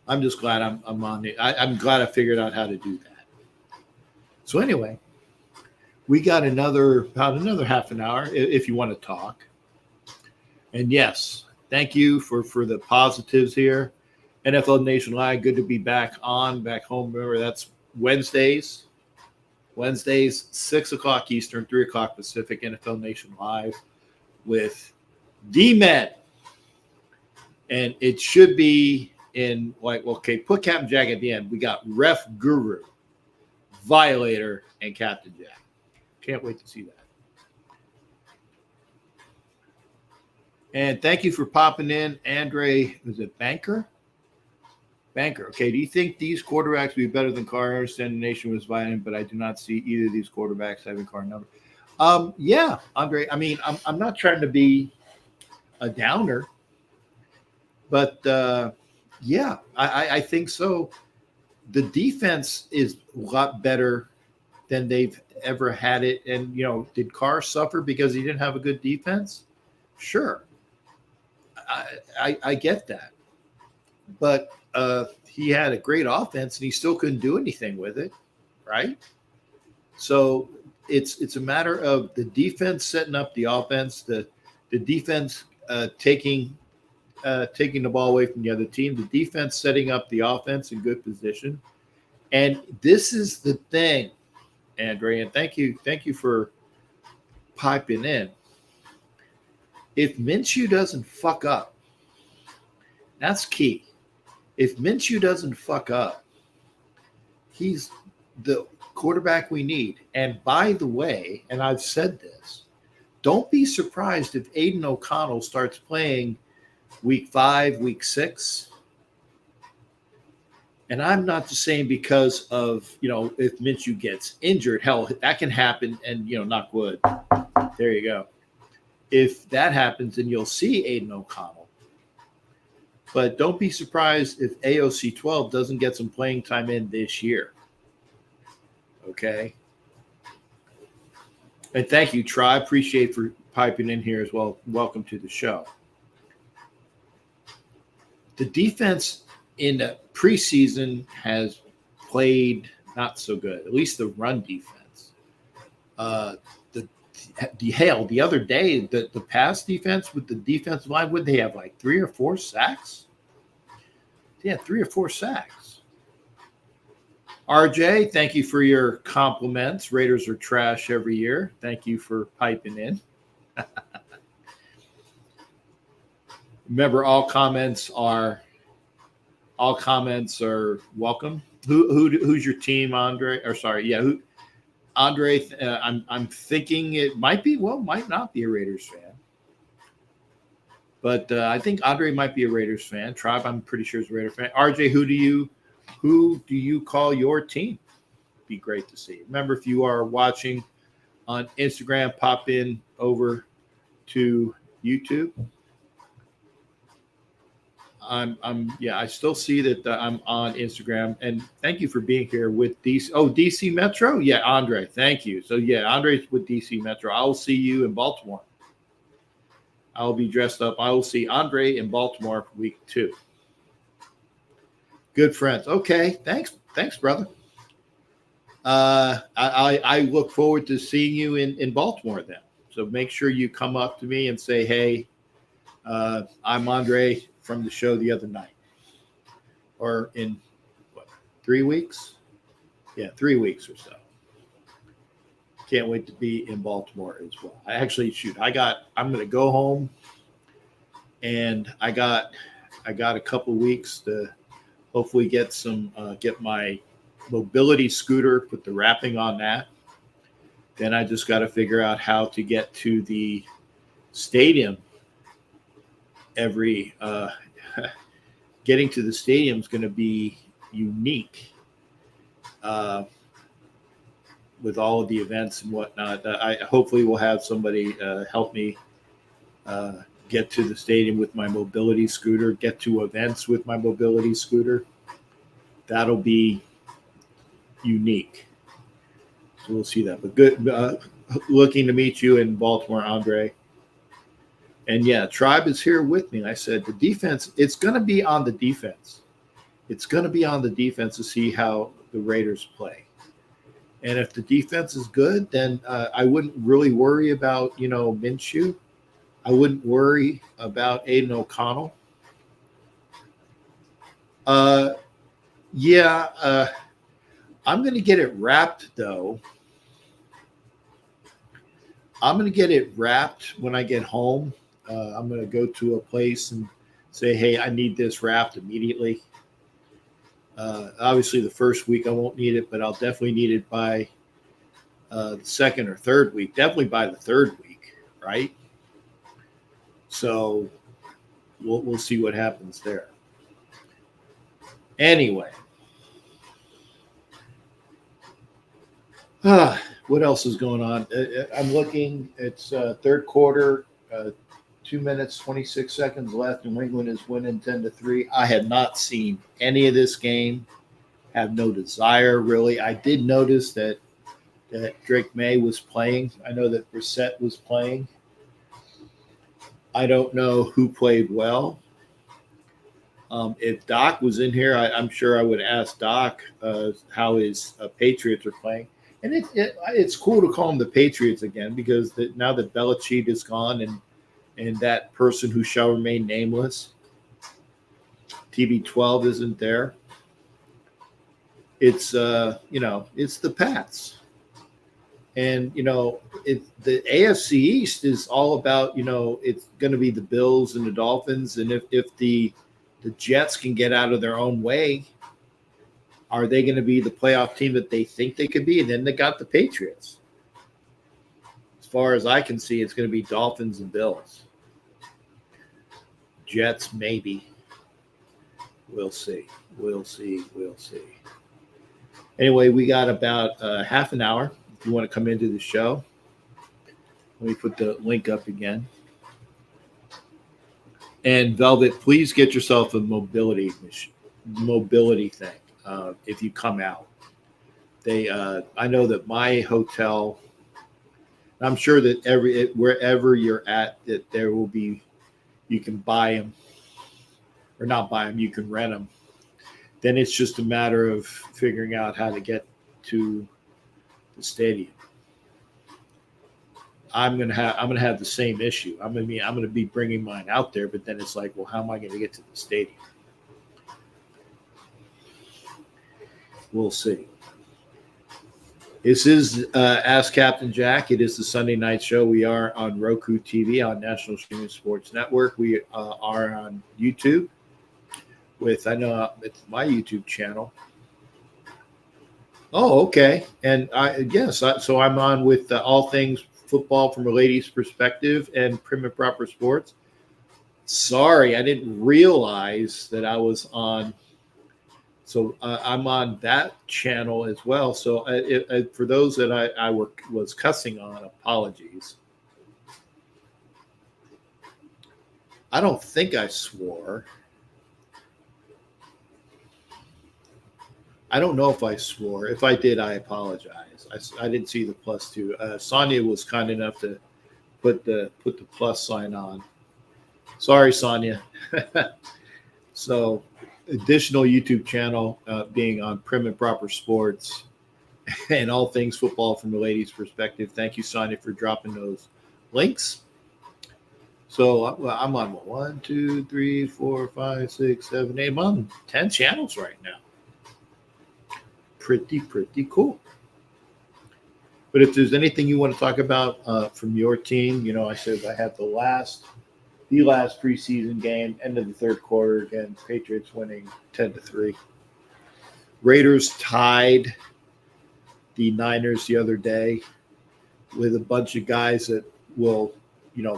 I'm just glad I'm on it. I'm glad I figured out how to do that. So anyway, we got about another half an hour if you want to talk. And yes, thank you for the positives here. NFL Nation Live, good to be back home. Remember, that's Wednesdays, 6 o'clock Eastern, 3 o'clock Pacific, NFL Nation Live with D-Men. And it should be in, put Captain Jack at the end. We got Ref Guru, Violator, and Captain Jack. Can't wait to see that. And thank you for popping in, Andre. Was it Banker? Banker. Okay. Do you think these quarterbacks will be better than Carr? I understand the nation was violent, but I do not see either of these quarterbacks having Carr number. Yeah, Andre. I mean, I'm not trying to be a downer, but yeah, I think so. The defense is a lot better than they've ever had it. And, did Carr suffer because he didn't have a good defense? Sure. I get that. But he had a great offense and he still couldn't do anything with it, right? So it's a matter of the defense setting up the offense, the defense taking the ball away from the other team, the defense setting up the offense in good position. And this is the thing, Andre, and thank you for piping in. If Minshew doesn't fuck up, that's key. If Minshew doesn't fuck up, he's the quarterback we need. And by the way, and I've said this, don't be surprised if Aiden O'Connell starts playing week 5, week 6. And I'm not just saying because of, if Minshew gets injured, hell, that can happen. And, knock wood. There you go. If that happens, then you'll see Aiden O'Connell. But don't be surprised if AOC 12 doesn't get some playing time in this year. Okay. And thank you, Tri. Appreciate for piping in here as well. Welcome to the show. The defense in the preseason has played not so good, at least the run defense. The other day, the pass defense with the defensive line, would they have like 3 or 4 sacks? Yeah, 3 or 4 sacks. RJ, thank you for your compliments. Raiders are trash every year. Thank you for piping in. Remember, all comments are welcome. Who's your team, Andre? Or sorry, yeah, who? Andre, I'm thinking it might be, might not be a Raiders fan. But I think Andre might be a Raiders fan. Tribe, I'm pretty sure is a Raiders fan. RJ, who do you call your team? Be great to see. Remember, if you are watching on Instagram, pop in over to YouTube. I still see that I'm on Instagram, and thank you for being here with DC. Oh, DC Metro. Yeah. Andre, thank you. So yeah, Andre's with DC Metro. I will see you in Baltimore. I'll be dressed up. I will see Andre in Baltimore for week 2. Good friends. Okay. Thanks, brother. I look forward to seeing you in Baltimore then. So make sure you come up to me and say, hey, I'm Andre from the show the other night, or in 3 weeks? Yeah, 3 weeks or so. Can't wait to be in Baltimore as well. I'm going to go home, and I got a couple of weeks to hopefully get my mobility scooter, put the wrapping on that. Then I just got to figure out how to get to the stadium. Getting to the stadium is going to be unique with all of the events and whatnot. I hopefully will have somebody help me get to the stadium with my mobility scooter, get to events with my mobility scooter. That'll be unique. So we'll see that. But good, looking to meet you in Baltimore, Andre. And yeah, Tribe is here with me. And I said the defense, it's going to be on the defense. It's going to be on the defense to see how the Raiders play. And if the defense is good, then I wouldn't really worry about, Minshew. I wouldn't worry about Aiden O'Connell. I'm going to get it wrapped, though. I'm going to get it wrapped when I get home. I'm going to go to a place and say, hey, I need this wrapped immediately. Obviously, the first week I won't need it, but I'll definitely need it by the second or third week. Definitely by the third week, right? So we'll see what happens there. Anyway, what else is going on? I'm looking. It's third quarter. 2 minutes 26 seconds left. New England is winning 10-3. I had not seen any of this game. Have no desire really. I did notice that Drake May was playing. I know that Brissett was playing. I don't know who played well. If Doc was in here, I'm sure I would ask Doc how his Patriots are playing. And it's cool to call them the Patriots again because now that Belichick is gone and that person who shall remain nameless, TB12 isn't there. It's it's the Pats. And the AFC East is all about it's going to be the Bills and the Dolphins, and if the Jets can get out of their own way, are they going to be the playoff team that they think they could be? And then they got the Patriots. As far as I can see, it's going to be Dolphins and Bills. Jets, maybe. We'll see. Anyway, we got about half an hour. If you want to come into the show, let me put the link up again. And Velvet, please get yourself a mobility thing if you come out. I know that my hotel, I'm sure that wherever you're at, that there will be, you can buy them or not buy them, you can rent them. Then it's just a matter of figuring out how to get to the stadium. I'm gonna have the same issue. I'm gonna be bringing mine out there, but then it's like, well, how am I going to get to the stadium? We'll see. This is Ask Captain Jack. It is the Sunday night show. We are on Roku TV on National Streaming Sports Network. We are on YouTube with, I know it's my YouTube channel. Oh, okay. And so I'm on with all things football from a lady's perspective and Prim and Proper Sports. Sorry, I didn't realize that I was on. So I'm on that channel as well. So for those that I was cussing on, apologies. I don't think I swore. I don't know if I swore. If I did, I apologize. I didn't see the +2. Sonia was kind enough to put the plus sign on. Sorry, Sonia. So additional YouTube channel being on Prim and Proper Sports and all things football from the ladies' perspective. Thank you, Sonia, for dropping those links. So I'm on 1, 2, 3, 4, 5, 6, 7, 8. I'm on 10 channels right now. Pretty cool. But if there's anything you want to talk about from your team, I said I had the last preseason game, end of the third quarter again. Patriots winning 10-3. Raiders tied the Niners the other day with a bunch of guys that will,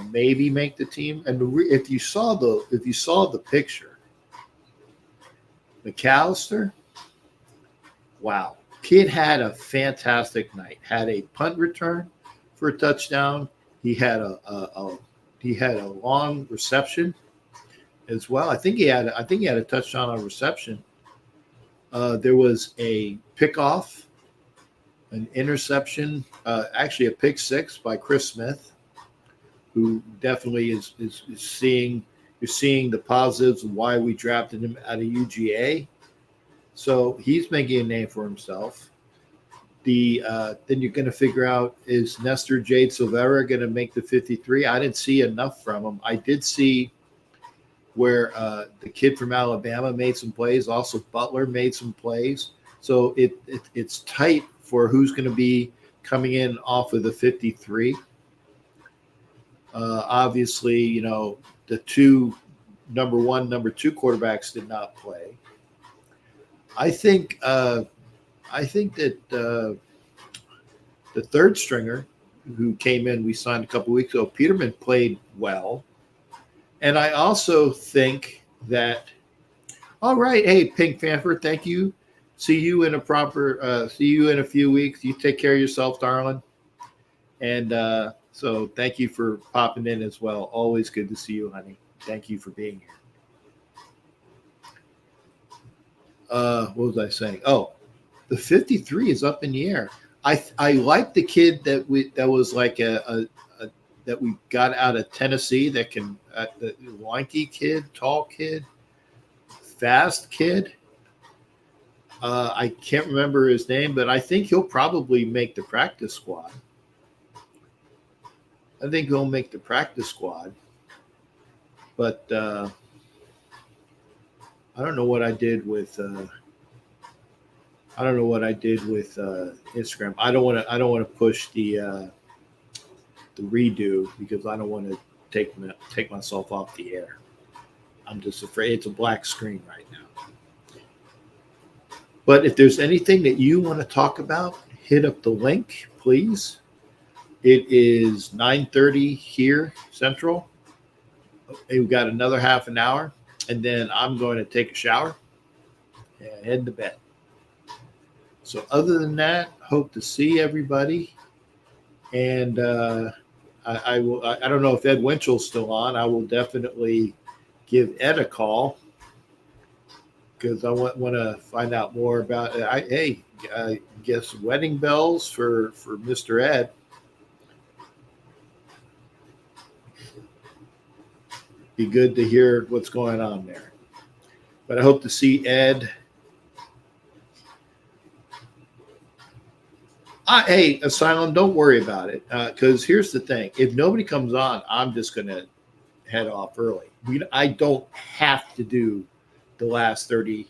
maybe make the team. And if you saw the picture, McAllister. Wow. Kid had a fantastic night. Had a punt return for a touchdown. He had a long reception as well. I think he had a touchdown on reception. There was a pickoff, an interception, actually a pick six by Chris Smith, who definitely is seeing the positives of why we drafted him out of UGA. So he's making a name for himself. Then you're going to figure out, is Nestor Jade Silvera going to make the 53? I didn't see enough from him. I did see where the kid from Alabama made some plays. Also, Butler made some plays. So it's tight for who's going to be coming in off of the 53. Obviously, the two number one, number two quarterbacks did not play. I think that the third stringer who came in, we signed a couple weeks ago, Peterman played well. And I also think that, all right, hey, Pink Panther, thank you. See you in a few weeks. You take care of yourself, darling. And so thank you for popping in as well. Always good to see you, honey. Thank you for being here. What was I saying? Oh, the 53 is up in the air. I like the kid that was like a that we got out of Tennessee that can the lanky kid, tall kid, fast kid. I can't remember his name, but I think he'll probably make the practice squad. I think he'll make the practice squad. But I don't know what I did with Instagram. I don't want to push the redo because I don't want to take myself off the air. I'm just afraid it's a black screen right now. But if there's anything that you want to talk about, hit up the link, please. It is 9:30 here Central. We've got another half an hour, and then I'm going to take a shower and head to bed. So other than that, hope to see everybody. And I don't know if Ed Winchell's still on. I will definitely give Ed a call because I want to find out more about it. I guess wedding bells for Mr. Ed. Be good to hear what's going on there. But I hope to see Ed. Hey, Asylum, don't worry about it. Because here's the thing. If nobody comes on, I'm just going to head off early. I don't have to do the last 28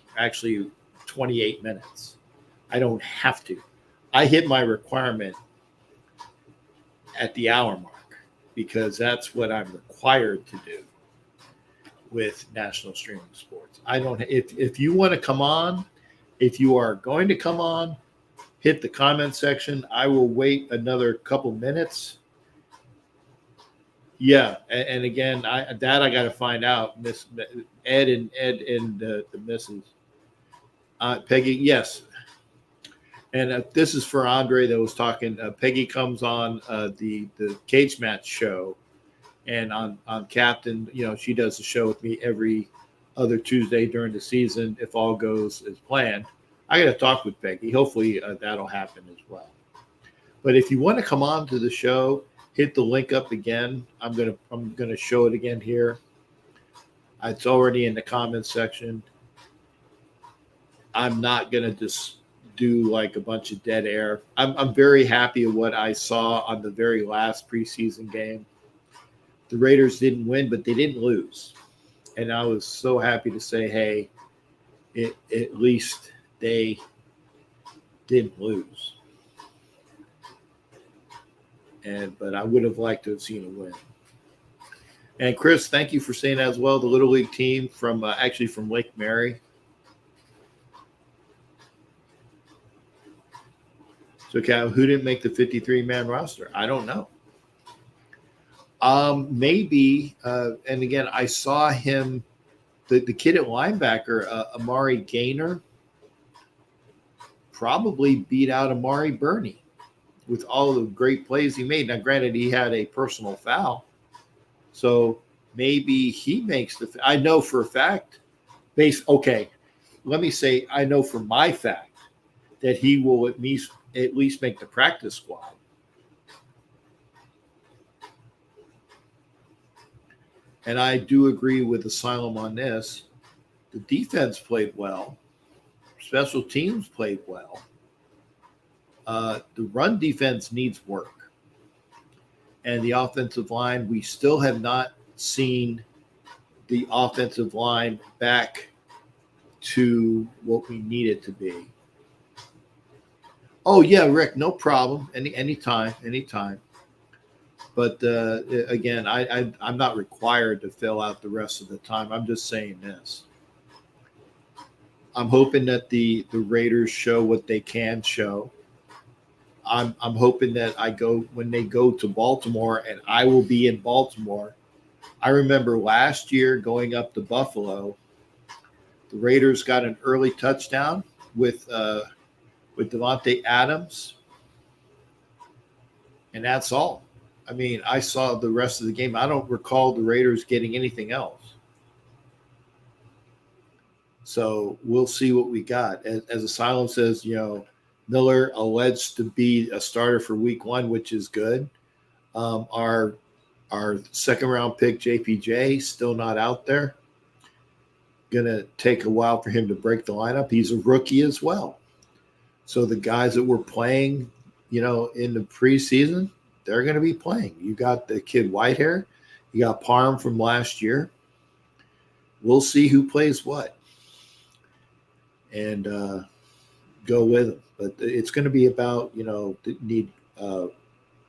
minutes. I don't have to. I hit my requirement at the hour mark because that's what I'm required to do with National Streaming Sports. I don't. If you want to come on, if you are going to come on, hit the comment section. I will wait another couple minutes. Yeah, and again, I got to find out. Miss Ed and the missus, Peggy. Yes, and this is for Andre that was talking. Peggy comes on the cage match show, and on Captain, she does the show with me every other Tuesday during the season if all goes as planned. I got to talk with Peggy. Hopefully that'll happen as well. But if you want to come on to the show, hit the link up again. I'm gonna show it again here. It's already in the comments section. I'm not gonna just do like a bunch of dead air. I'm very happy with what I saw on the very last preseason game. The Raiders didn't win, but they didn't lose, and I was so happy to say, hey, at least they didn't lose. But I would have liked to have seen a win. And Chris, thank you for saying that as well. The Little League team from Lake Mary. So, Cal, who didn't make the 53-man roster? I don't know. Maybe, and again, I saw him, the kid at linebacker, Amari Gaynor, probably beat out Amari Burney with all the great plays he made. Now, granted, he had a personal foul, so maybe he makes I know for a fact, let me say I know for my fact that he will at least make the practice squad. And I do agree with Asylum on this. The defense played well. Special teams played well. The run defense needs work. And the offensive line, we still have not seen the offensive line back to what we need it to be. Oh, yeah, Rick, no problem. Anytime. But again, I'm not required to fill out the rest of the time. I'm just saying this. I'm hoping that the Raiders show what they can show. I'm hoping that when they go to Baltimore, and I will be in Baltimore. I remember last year going up to Buffalo, the Raiders got an early touchdown with Devontae Adams, and that's all. I mean, I saw the rest of the game. I don't recall the Raiders getting anything else. So we'll see what we got. As Asylum says, Miller alleged to be a starter for Week 1, which is good. Our second round pick JPJ still not out there. Gonna take a while for him to break the lineup. He's a rookie as well. So the guys that were playing, in the preseason, they're going to be playing. You got the kid Whitehair. You got Parham from last year. We'll see who plays what and go with them. But it's going to be about, need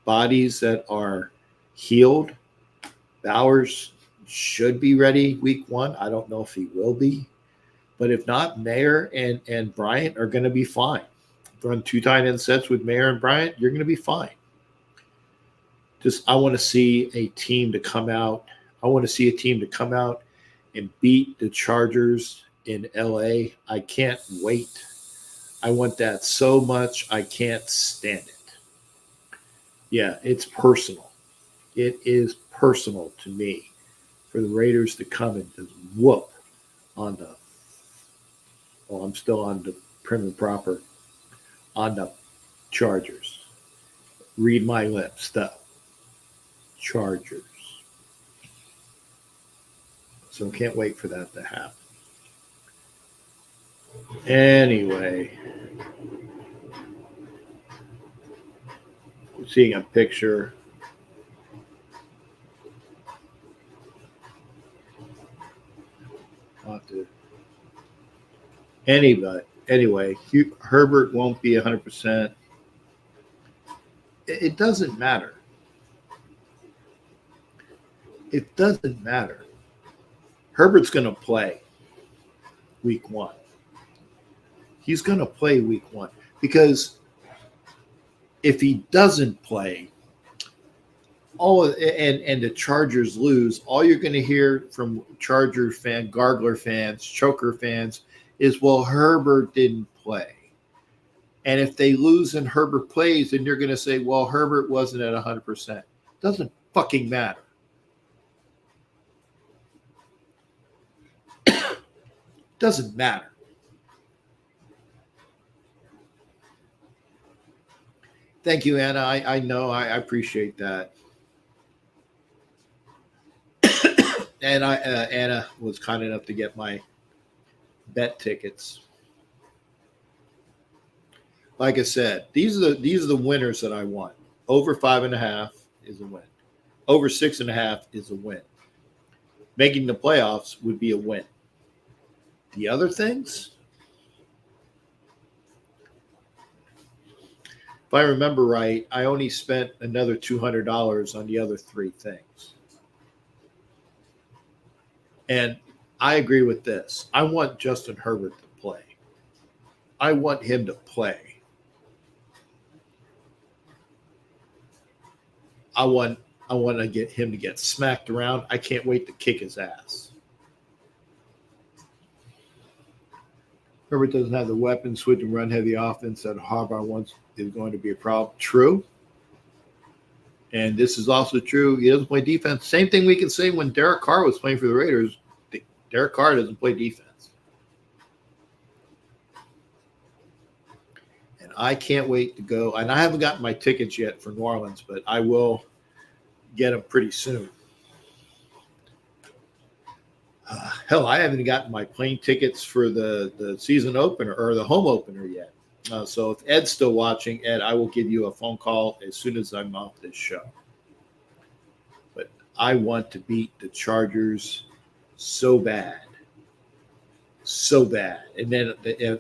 bodies that are healed. Bowers should be ready Week 1. I don't know if he will be. But if not, Mayer and Bryant are going to be fine. Run 2 tight end sets with Mayer and Bryant, you're going to be fine. I want to see a team to come out. I want to see a team to come out and beat the Chargers in LA. I can't wait. I want that so much. I can't stand it. Yeah, it's personal. It is personal to me for the Raiders to come and just whoop on the – I'm still on the prim and proper – on the Chargers. Read my lips, the Chargers. So can't wait for that to happen. Anyway, seeing a picture. Anyway, Herbert won't be 100%. It doesn't matter. It doesn't matter. Herbert's going to play Week 1. He's going to play Week 1 because if he doesn't play, and the Chargers lose, all you're going to hear from Charger fan, Gargler fans, Choker fans is, well, Herbert didn't play. And if they lose and Herbert plays, then you're going to say, well, Herbert wasn't at 100%. Doesn't fucking matter. Doesn't matter. Thank you, Anna. I know. I appreciate that. And Anna was kind enough to get my bet tickets. Like I said, these are the winners that I want. Over 5.5 is a win. Over 6.5 is a win. Making the playoffs would be a win. The other things, if I remember right, I only spent another $200 on the other 3 things. And I agree with this. I want Justin Herbert to play. I want him to play. I want to get him to get smacked around. I can't wait to kick his ass. Herbert doesn't have the weapons, switch and run heavy offense that Harbaugh wants is going to be a problem. True. And this is also true. He doesn't play defense. Same thing we can say when Derek Carr was playing for the Raiders. Derek Carr doesn't play defense. And I can't wait to go. And I haven't gotten my tickets yet for New Orleans, but I will get them pretty soon. Hell, I haven't gotten my plane tickets for the season opener or the home opener yet. So if Ed's still watching, Ed, I will give you a phone call as soon as I'm off this show. But I want to beat the Chargers so bad. So bad. And then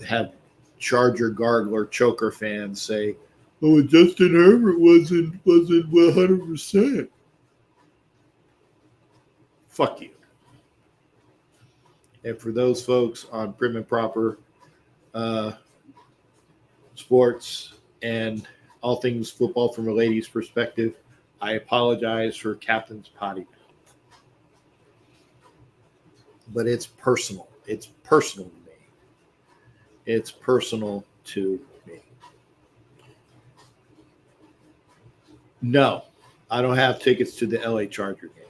have Charger Gargler Choker fans say, oh, Justin Herbert wasn't 100%. Fuck you. And for those folks on Prim and Proper, sports and all things football from a lady's perspective, I apologize for Captain's potty mouth. But it's personal. It's personal to me. It's personal to me. No, I don't have tickets to the LA Charger game.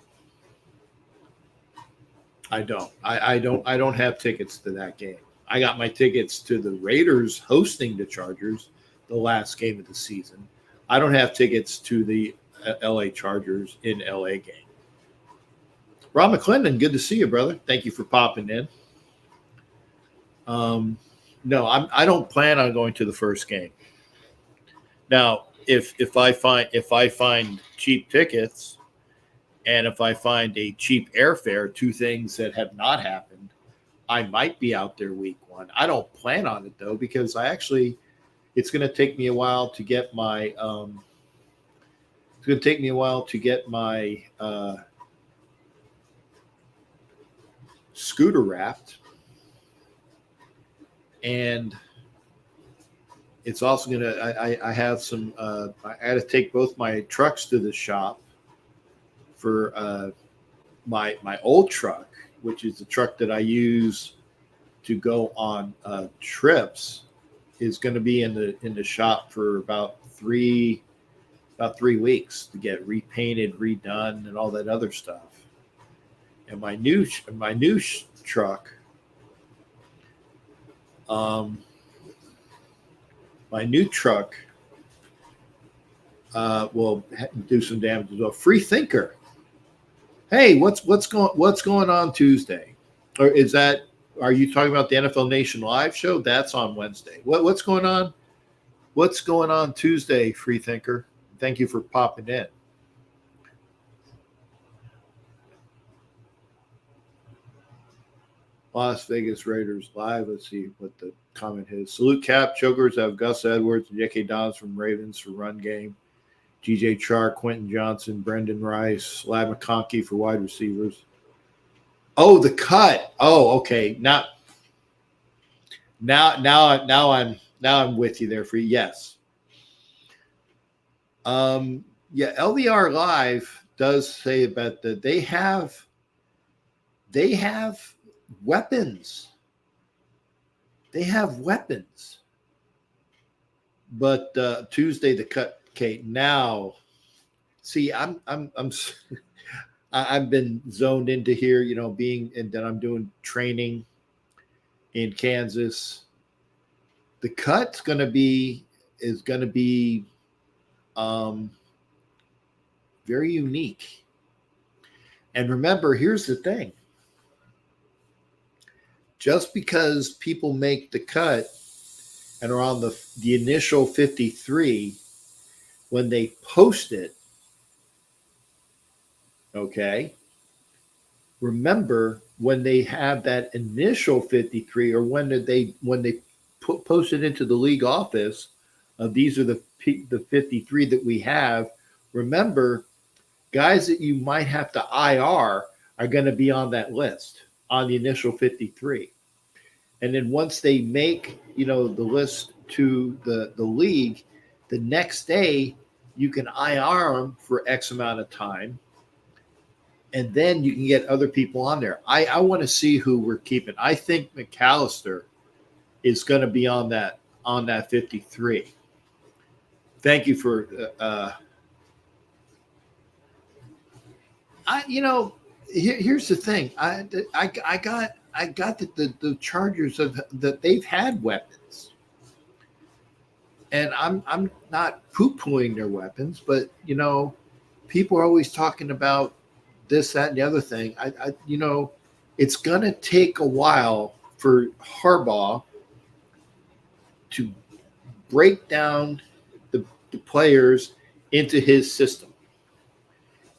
I don't. I don't have tickets to that game. I got my tickets to the Raiders hosting the Chargers, the last game of the season. I don't have tickets to the LA Chargers in LA game. Rob McClendon, good to see you, brother. Thank you for popping in. No, I don't plan on going to the first game. Now, if I find cheap tickets, and if I find a cheap airfare, two things that have not happened, I might be out there week one. I don't plan on it though, because it's going to take me a while to get my scooter wrapped, and it's also going to I have some I had to take both my trucks to the shop for my old truck, which is the truck that I use to go on trips, is going to be in the shop for about 3 weeks to get repainted, redone, and all that other stuff. And my new truck, will do some damage as well. Free Thinker. Hey, what's going on Tuesday? Or are you talking about the NFL Nation live show? That's on Wednesday. What's going on? What's going on Tuesday, Free Thinker? Thank you for popping in. Las Vegas Raiders live. Let's see what the comment is. Salute Cap. Chokers have Gus Edwards and J.K. Dons from Ravens for run game. G.J. Chark, Quentin Johnson, Brendan Rice, Lab McConkey for wide receivers. Oh, the cut. Oh, okay. Now I'm with you there. For yes. Yeah, LVR Live does say about that they have weapons. They have weapons. But Tuesday the cut. Okay, now, see, I've been zoned into here, and then I'm doing training in Kansas. The cut's is going to be very unique. And remember, here's the thing. Just because people make the cut and are on the initial 53, when they post it, okay, remember when they have that initial 53, or when they post it into the league office, these are the 53 that we have. Remember, guys that you might have to IR are going to be on that list on the initial 53. And then once they make, the list to the league, the next day you can IR them for X amount of time. And then you can get other people on there. I want to see who we're keeping. I think McAllister is going to be on that 53. Thank you for here's the thing. I got that the Chargers that they've had weapons, and I'm not poo-pooing their weapons, but people are always talking about this, that, and the other thing. It's gonna take a while for Harbaugh to break down the players into his system.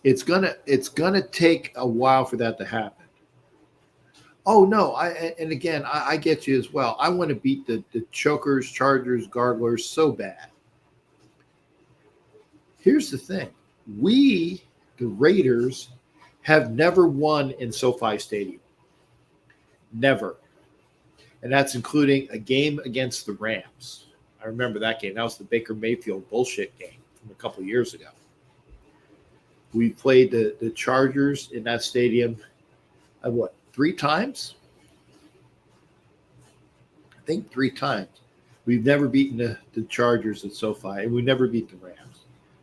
It's gonna take a while for that to happen. Oh no, I get you as well. I want to beat the Chokers, Chargers, Garglers so bad. Here's the thing. We, the Raiders, have never won in SoFi Stadium. Never. and that's including a game against the Rams. I remember that game. That was the Baker Mayfield bullshit game from a couple of years ago. We played the Chargers in that stadium, 3 times? I think 3 times. We've never beaten the Chargers at SoFi, and we never beat the Rams.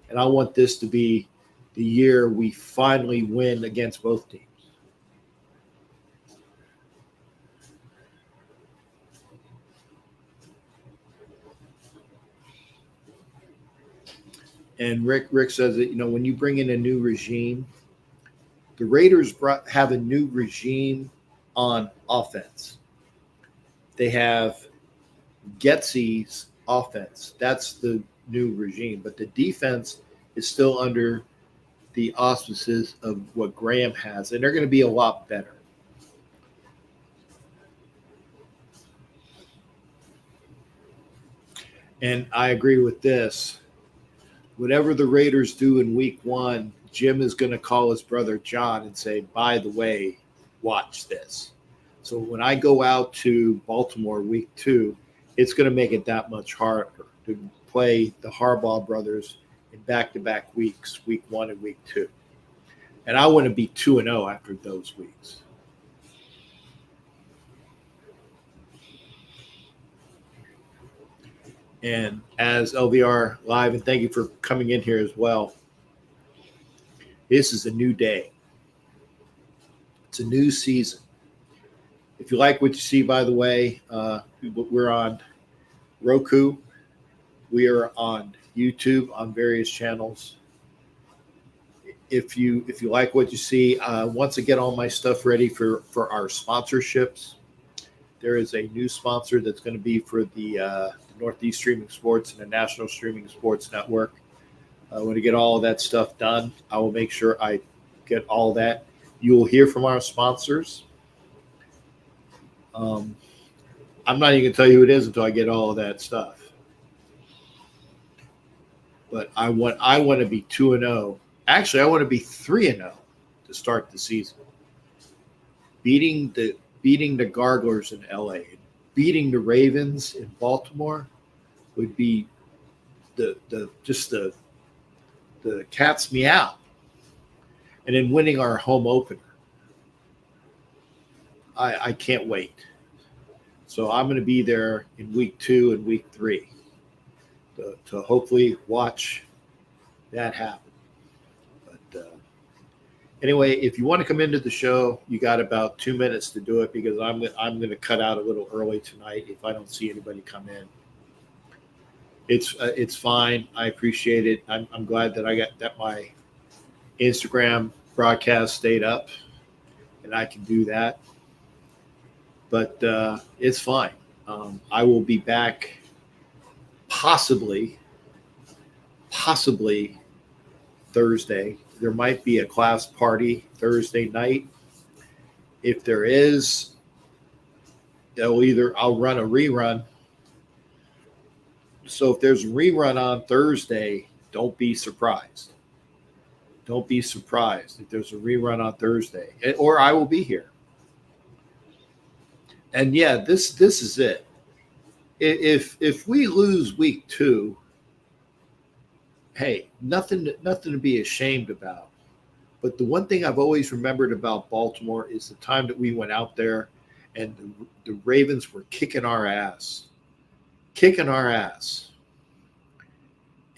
And I want this to be the year we finally win against both teams. And Rick says that, when you bring in a new regime, the Raiders have a new regime on offense. They have Getsy's offense. That's the new regime. But the defense is still under the auspices of what Graham has, and they're going to be a lot better. And I agree with this. Whatever the Raiders do in week 1, Jim is going to call his brother John and say, by the way, watch this. So when I go out to Baltimore week 2, it's going to make it that much harder to play the Harbaugh brothers in back-to-back weeks, week 1 and week 2. And I want to be 2-0 after those weeks. And as LVR Live, and thank you for coming in here as well, this is a new day. It's a new season. If you like what you see, by the way, we're on Roku. We are on YouTube on various channels. If you like what you see, once I get all my stuff ready for our sponsorships, there is a new sponsor that's going to be for the Northeast Streaming Sports and the National Streaming Sports Network. When I get all of that stuff done, I will make sure I get all that. You will hear from our sponsors. I'm not even going to tell you who it is until I get all of that stuff. But I want to be 2-0. Actually, I want to be 3-0 to start the season. Beating the Garglers in LA, beating the Ravens in Baltimore would be the cat's meow. And then winning our home opener. I can't wait. So I'm going to be there in week 2 and week 3 to hopefully watch that happen. But anyway, if you want to come into the show, you got about 2 minutes to do it because I'm going to cut out a little early tonight if I don't see anybody come in. It's fine. I appreciate it. I'm glad that I got that my Instagram broadcast stayed up and I can do that. But it's fine. I will be back possibly Thursday. There might be a class party Thursday night. If there is, I'll run a rerun. So if there's a rerun on Thursday, don't be surprised. Don't be surprised if there's a rerun on Thursday, or I will be here. And yeah, this is it. If we lose week 2, hey, nothing to be ashamed about. But the one thing I've always remembered about Baltimore is the time that we went out there and the Ravens were kicking our ass.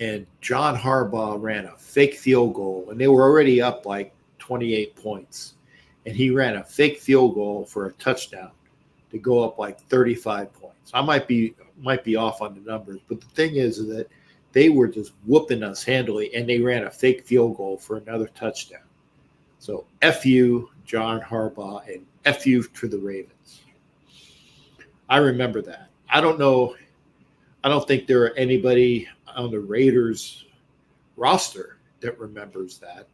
And John Harbaugh ran a fake field goal, and they were already up like 28 points. And he ran a fake field goal for a touchdown to go up like 35 points. I might be off on the numbers, but the thing is that they were just whooping us handily, and they ran a fake field goal for another touchdown. So F you, John Harbaugh, and F you to the Ravens. I remember that. I don't think there are anybody on the Raiders roster that remembers that,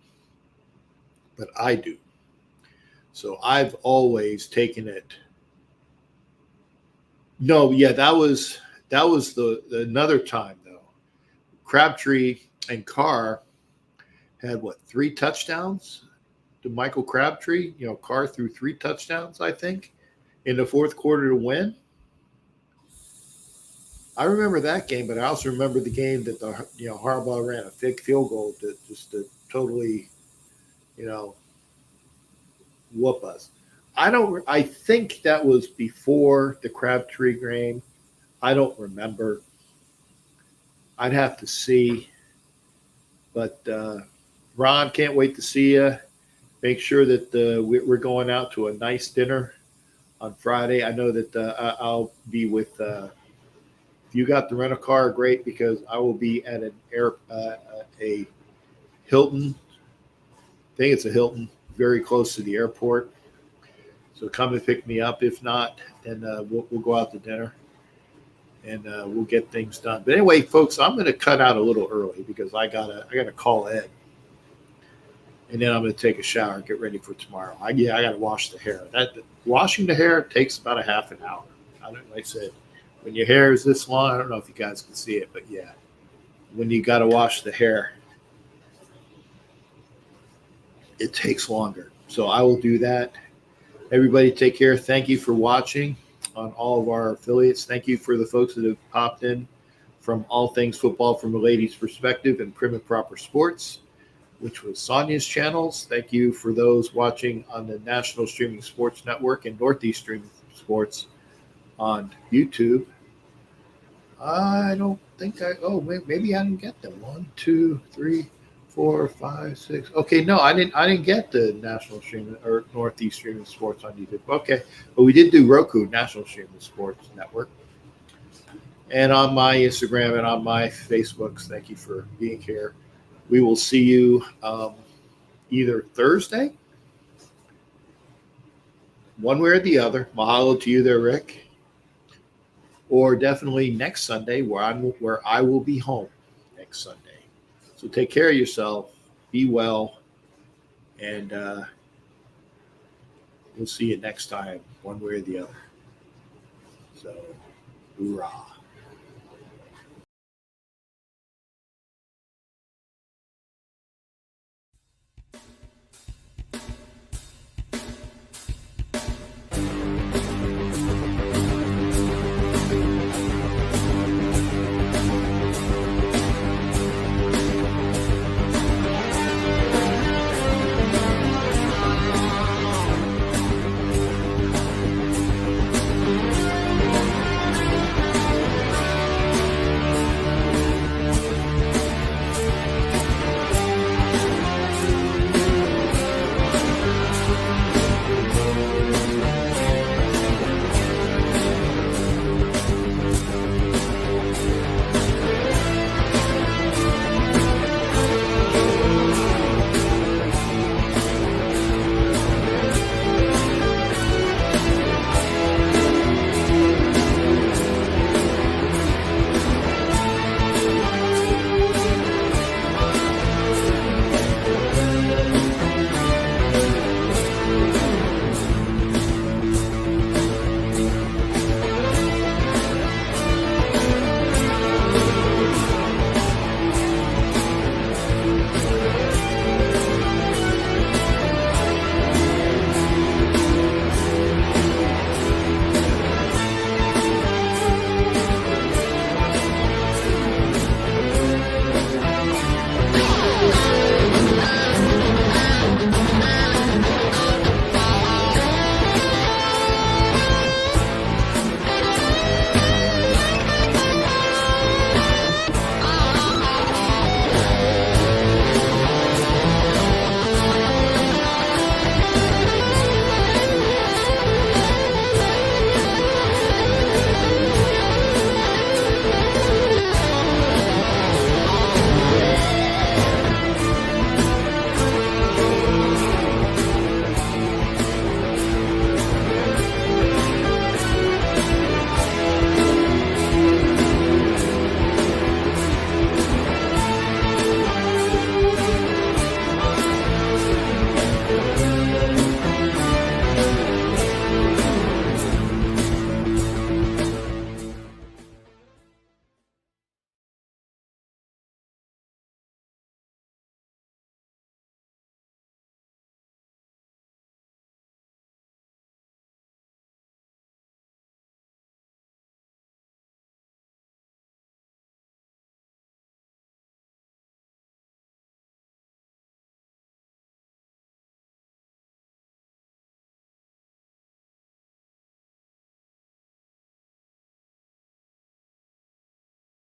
but I do. So I've always taken it. No, yeah, that was the another time though. Crabtree and Carr had 3 touchdowns to Michael Crabtree. Carr threw 3 touchdowns, I think, in the fourth quarter to win. I remember that game, but I also remember the game that Harbaugh ran a fake field goal to totally, whoop us. I think that was before the Crabtree game. I don't remember. I'd have to see. But Ron, can't wait to see you. Make sure that we're going out to a nice dinner on Friday. I know that I'll be with. If you got the rental car, great, because I will be at a Hilton. I think it's a Hilton, very close to the airport. So come and pick me up. If not, then we'll go out to dinner and we'll get things done. But anyway, folks, I'm going to cut out a little early because I gotta call Ed, and then I'm going to take a shower and get ready for tomorrow. I got to wash the hair. Washing the hair takes about a half an hour. Like I said, when your hair is this long, I don't know if you guys can see it, but yeah, when you got to wash the hair, it takes longer. So I will do that. Everybody take care. Thank you for watching on all of our affiliates. Thank you for the folks that have popped in from All Things Football from a Lady's Perspective and Prim and Proper Sports, which was Sonia's channels. Thank you for those watching on the National Streaming Sports Network and Northeast Streaming Sports on YouTube. I don't think maybe I didn't get them. 1, 2, 3, 4, 5, 6. Okay, no, I didn't get the National Streaming or Northeast Streaming Sports on YouTube. Okay, but we did do Roku, National Streaming Sports Network, and on my Instagram and on my Facebooks. Thank you for being here. We will see you either Thursday, one way or the other. Mahalo to you there, Rick. Or definitely next Sunday, where I will be home next Sunday. So take care of yourself, be well, and we'll see you next time, one way or the other. So, hoorah.